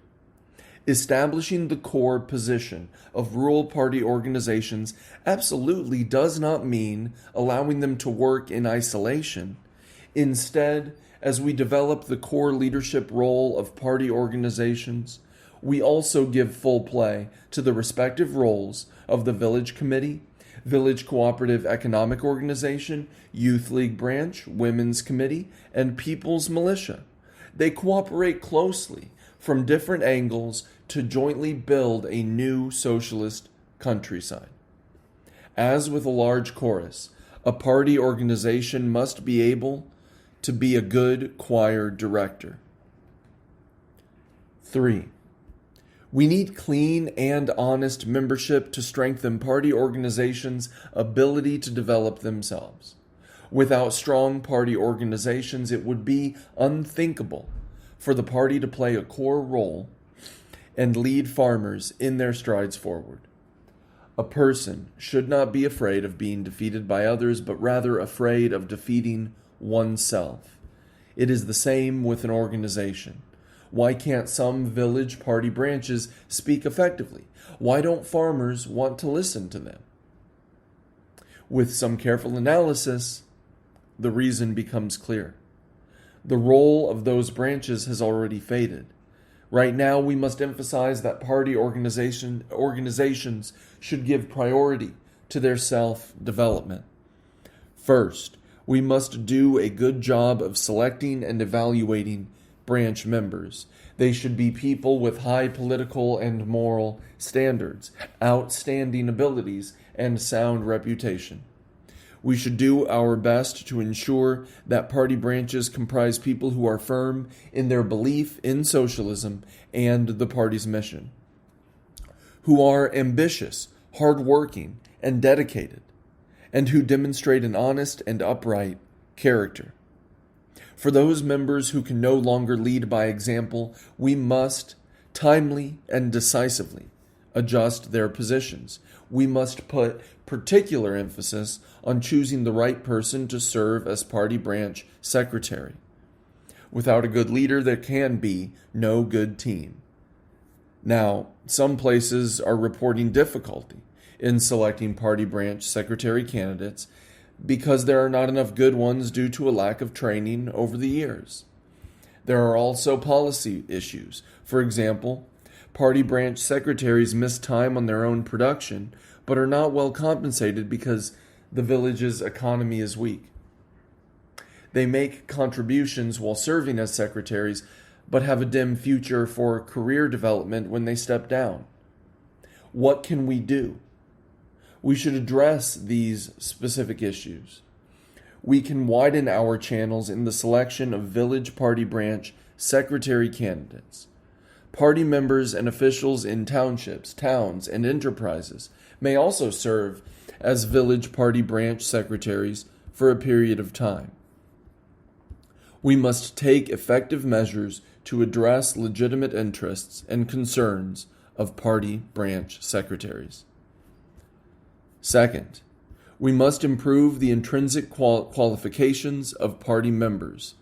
Establishing the core position of rural party organizations absolutely does not mean allowing them to work in isolation. Instead, as we develop the core leadership role of party organizations, we also give full play to the respective roles of the village committee, village cooperative economic organization, youth league branch, women's committee, and people's militia. They cooperate closely from different angles to jointly build a new socialist countryside. As with a large chorus, a party organization must be able to be a good choir director. 3. We need clean and honest membership to strengthen party organizations' ability to develop themselves. Without strong party organizations, it would be unthinkable for the party to play a core role and lead farmers in their strides forward. A person should not be afraid of being defeated by others, but rather afraid of defeating oneself. It is the same with an organization. Why can't some village party branches speak effectively? Why don't farmers want to listen to them? With some careful analysis, the reason becomes clear. The role of those branches has already faded. Right now, we must emphasize that party organizations should give priority to their self-development. First, we must do a good job of selecting and evaluating branch members. They should be people with high political and moral standards, outstanding abilities, and sound reputation. We should do our best to ensure that party branches comprise people who are firm in their belief in socialism and the party's mission, who are ambitious, hardworking, and dedicated, and who demonstrate an honest and upright character. For those members who can no longer lead by example, we must timely and decisively adjust their positions. We must put particular emphasis on choosing the right person to serve as party branch secretary. Without a good leader, there can be no good team. Now, some places are reporting difficulty in selecting party branch secretary candidates because there are not enough good ones due to a lack of training over the years. There are also policy issues. For example, party branch secretaries miss time on their own production, but are not well compensated because the village's economy is weak. They make contributions while serving as secretaries, but have a dim future for career development when they step down. What can we do? We should address these specific issues. We can widen our channels in the selection of village party branch secretary candidates. Party members and officials in townships, towns, and enterprises may also serve as village party branch secretaries for a period of time. We must take effective measures to address legitimate interests and concerns of party branch secretaries. Second, we must improve the intrinsic qualifications of party members.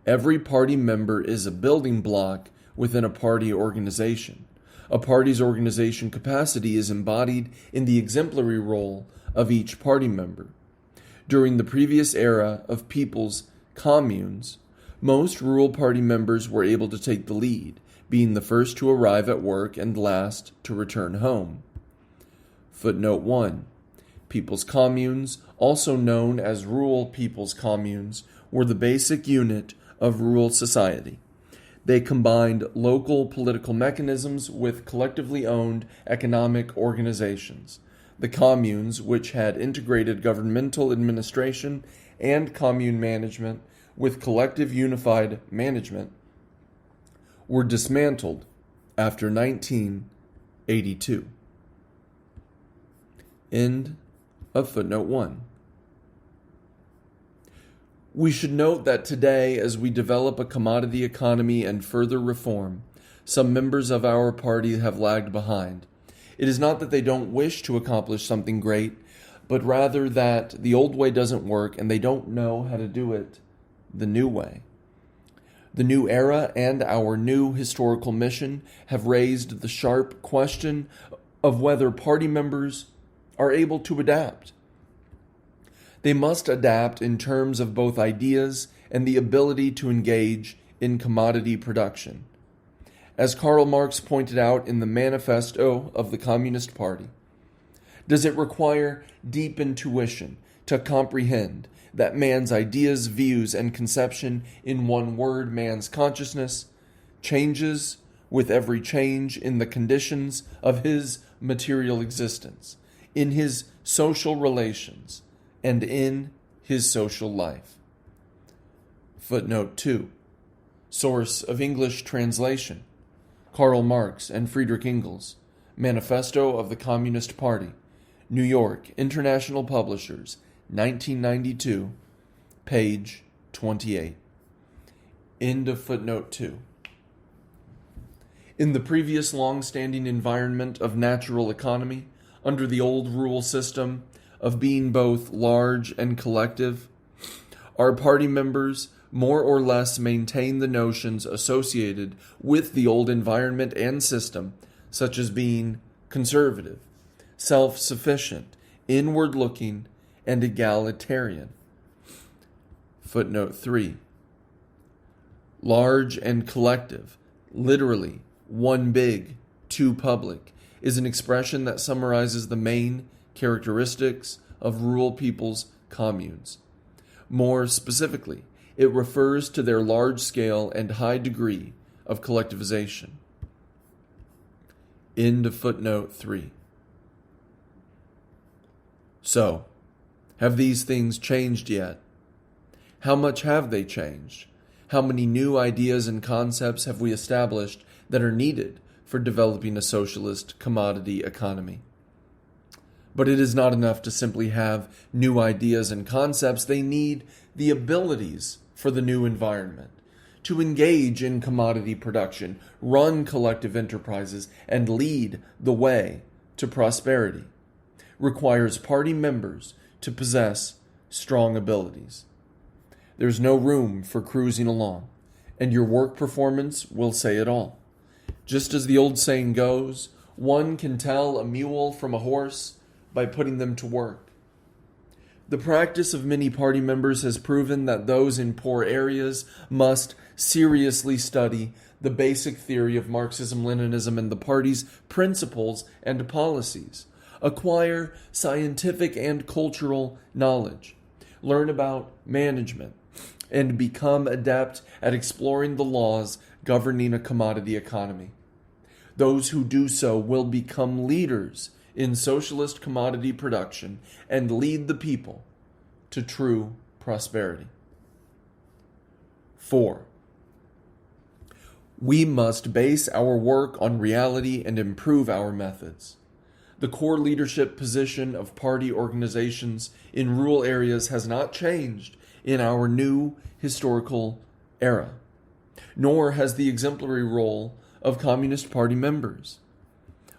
Every party member is a building block within a party organization. A party's organization capacity is embodied in the exemplary role of each party member. During the previous era of people's communes, most rural party members were able to take the lead, being the first to arrive at work and last to return home. Footnote 1. People's communes, also known as rural people's communes, were the basic unit of rural society. They combined local political mechanisms with collectively owned economic organizations. The communes, which had integrated governmental administration and commune management with collective unified management, were dismantled after 1982. End of footnote 1. We should note that today, as we develop a commodity economy and further reform, some members of our party have lagged behind. It is not that they don't wish to accomplish something great, but rather that the old way doesn't work and they don't know how to do it the new way. The new era and our new historical mission have raised the sharp question of whether party members are able to adapt. They must adapt in terms of both ideas and the ability to engage in commodity production. As Karl Marx pointed out in the Manifesto of the Communist Party, does it require deep intuition to comprehend that man's ideas, views, and conception, in one word, man's consciousness, changes with every change in the conditions of his material existence, in his social relations, and in his social life? Footnote 2. Source of English translation: Karl Marx and Friedrich Engels, Manifesto of the Communist Party, New York, International Publishers, 1992, page 28. End of footnote 2. In the previous long-standing environment of natural economy, under the old rule system of being both large and collective, our party members more or less maintain the notions associated with the old environment and system, such as being conservative, self-sufficient, inward-looking, and egalitarian. Footnote 3. Large and collective, literally one big, two public, is an expression that summarizes the main characteristics of rural people's communes. More specifically, it refers to their large scale and high degree of collectivization. End of footnote 3. So, have these things changed yet? How much have they changed? How many new ideas and concepts have we established that are needed for developing a socialist commodity economy? But it is not enough to simply have new ideas and concepts. They need the abilities for the new environment to engage in commodity production, run collective enterprises, and lead the way to prosperity. Requires party members to possess strong abilities. There's no room for cruising along, and your work performance will say it all. Just as the old saying goes, one can tell a mule from a horse by putting them to work. The practice of many party members has proven that those in poor areas must seriously study the basic theory of Marxism-Leninism and the party's principles and policies, acquire scientific and cultural knowledge, learn about management, and become adept at exploring the laws governing a commodity economy. Those who do so will become leaders in socialist commodity production and lead the people to true prosperity. 4. We must base our work on reality and improve our methods. The core leadership position of party organizations in rural areas has not changed in our new historical era, nor has the exemplary role of Communist Party members.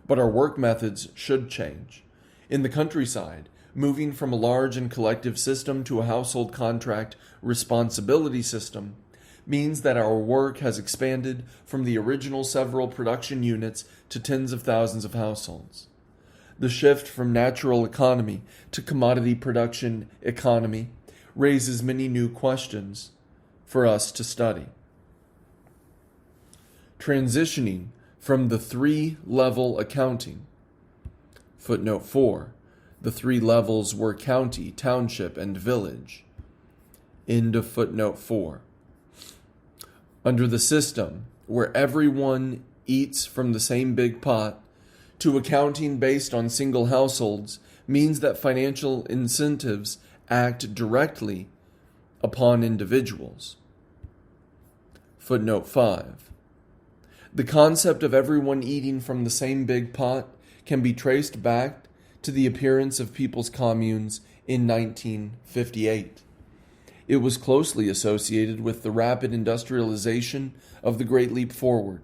But our work methods should change. In the countryside, moving from a large and collective system to a household contract responsibility system means that our work has expanded from the original several production units to tens of thousands of households. The shift from natural economy to commodity production economy raises many new questions for us to study. Transitioning from the three-level accounting. Footnote 4. The three levels were county, township, and village. End of footnote 4. Under the system where everyone eats from the same big pot, to accounting based on single households means that financial incentives act directly upon individuals. Footnote 5. The concept of everyone eating from the same big pot can be traced back to the appearance of people's communes in 1958. It was closely associated with the rapid industrialization of the Great Leap Forward,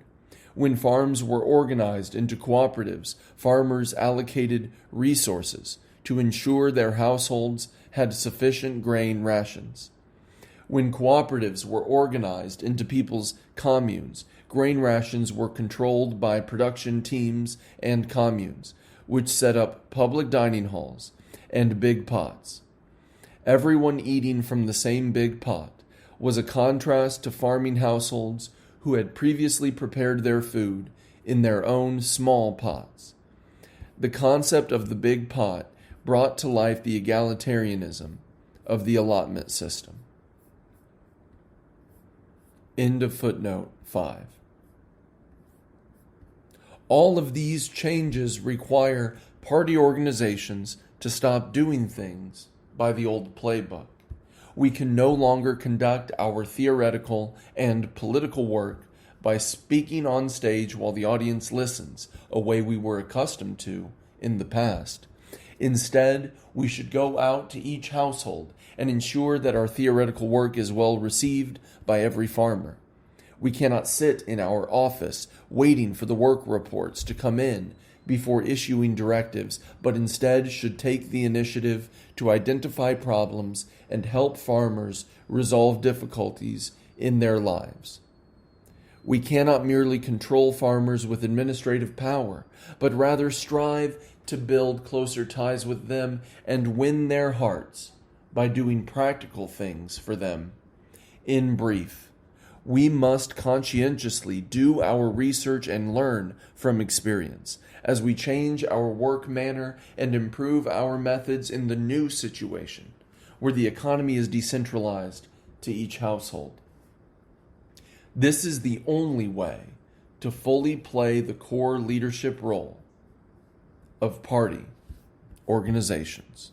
When farms were organized into cooperatives, farmers allocated resources to ensure their households had sufficient grain rations. When cooperatives were organized into people's communes, grain rations were controlled by production teams and communes, which set up public dining halls and big pots. Everyone eating from the same big pot was a contrast to farming households who had previously prepared their food in their own small pots. The concept of the big pot brought to life the egalitarianism of the allotment system. End of footnote 5. All of these changes require party organizations to stop doing things by the old playbook. We can no longer conduct our theoretical and political work by speaking on stage while the audience listens, a way we were accustomed to in the past. Instead, we should go out to each household and ensure that our theoretical work is well received by every farmer. We cannot sit in our office waiting for the work reports to come in before issuing directives, but instead should take the initiative to identify problems and help farmers resolve difficulties in their lives. We cannot merely control farmers with administrative power, but rather strive to build closer ties with them and win their hearts by doing practical things for them. In brief, we must conscientiously do our research and learn from experience as we change our work manner and improve our methods in the new situation where the economy is decentralized to each household. This is the only way to fully play the core leadership role of party organizations.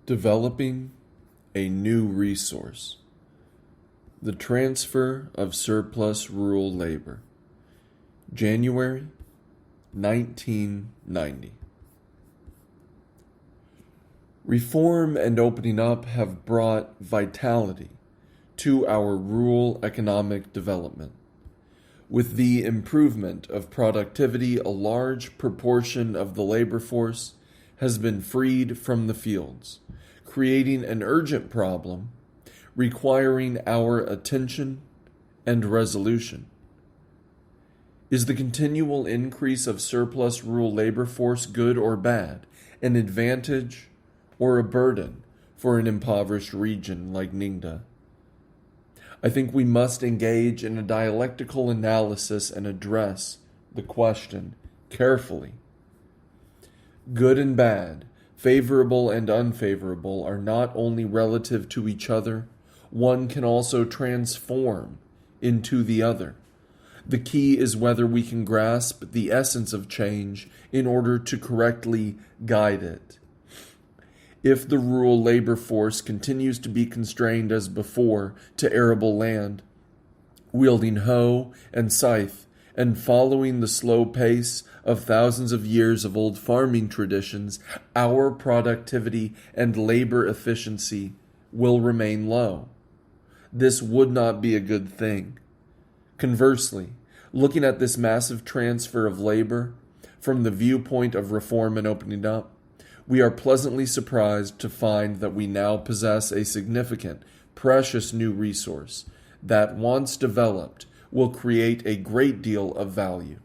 Developing a new resource. The transfer of surplus rural labor. January 1990. Reform and opening up have brought vitality to our rural economic development. With the improvement of productivity, a large proportion of the labor force has been freed from the fields, creating an urgent problem requiring our attention and resolution. Is the continual increase of surplus rural labor force good or bad, an advantage or a burden for an impoverished region like Ningda? I think we must engage in a dialectical analysis and address the question carefully. Good and bad, favorable and unfavorable, are not only relative to each other, one can also transform into the other. The key is whether we can grasp the essence of change in order to correctly guide it. If the rural labor force continues to be constrained as before to arable land, wielding hoe and scythe and following the slow pace of thousands of years of old farming traditions, our productivity and labor efficiency will remain low. This would not be a good thing. Conversely, looking at this massive transfer of labor from the viewpoint of reform and opening up, we are pleasantly surprised to find that we now possess a significant, precious new resource that, once developed, will create a great deal of value.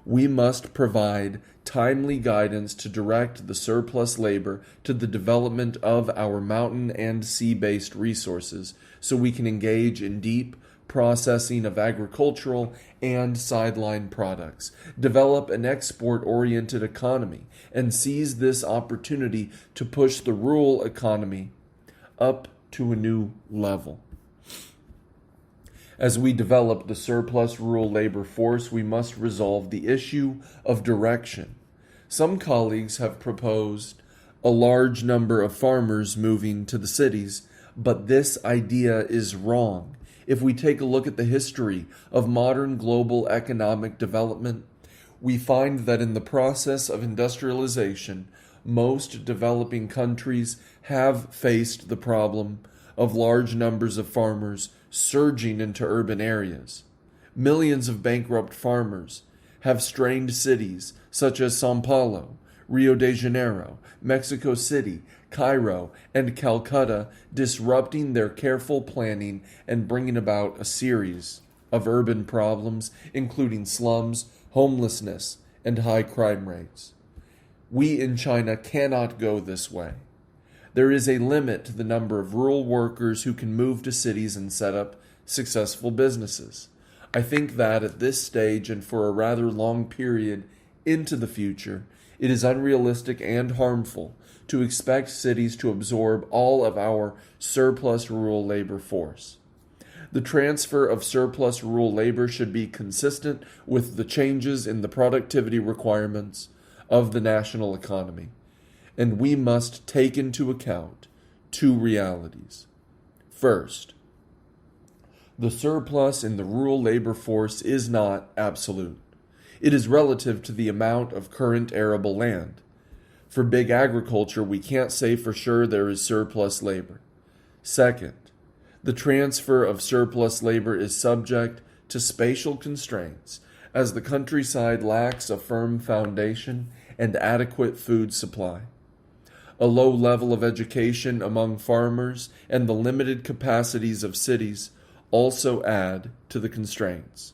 We must provide timely guidance to direct the surplus labor to the development of our mountain and sea-based resources so we can engage in deep processing of agricultural and sideline products, develop an export-oriented economy, and seize this opportunity to push the rural economy up to a new level. As we develop the surplus rural labor force, we must resolve the issue of direction. Some colleagues have proposed a large number of farmers moving to the cities, but this idea is wrong. If we take a look at the history of modern global economic development, we find that in the process of industrialization, most developing countries have faced the problem of large numbers of farmers surging into urban areas. Millions of bankrupt farmers have strained cities such as São Paulo, Rio de Janeiro, Mexico City, Cairo, and Calcutta, disrupting their careful planning and bringing about a series of urban problems, including slums, homelessness, and high crime rates. We in China cannot go this way. There is a limit to the number of rural workers who can move to cities and set up successful businesses. I think that at this stage and for a rather long period into the future, it is unrealistic and harmful to expect cities to absorb all of our surplus rural labor force. The transfer of surplus rural labor should be consistent with the changes in the productivity requirements of the national economy, and we must take into account two realities. First, the surplus in the rural labor force is not absolute. It is relative to the amount of current arable land. For big agriculture, we can't say for sure there is surplus labor. Second, the transfer of surplus labor is subject to spatial constraints, as the countryside lacks a firm foundation and adequate food supply. A low level of education among farmers and the limited capacities of cities also add to the constraints.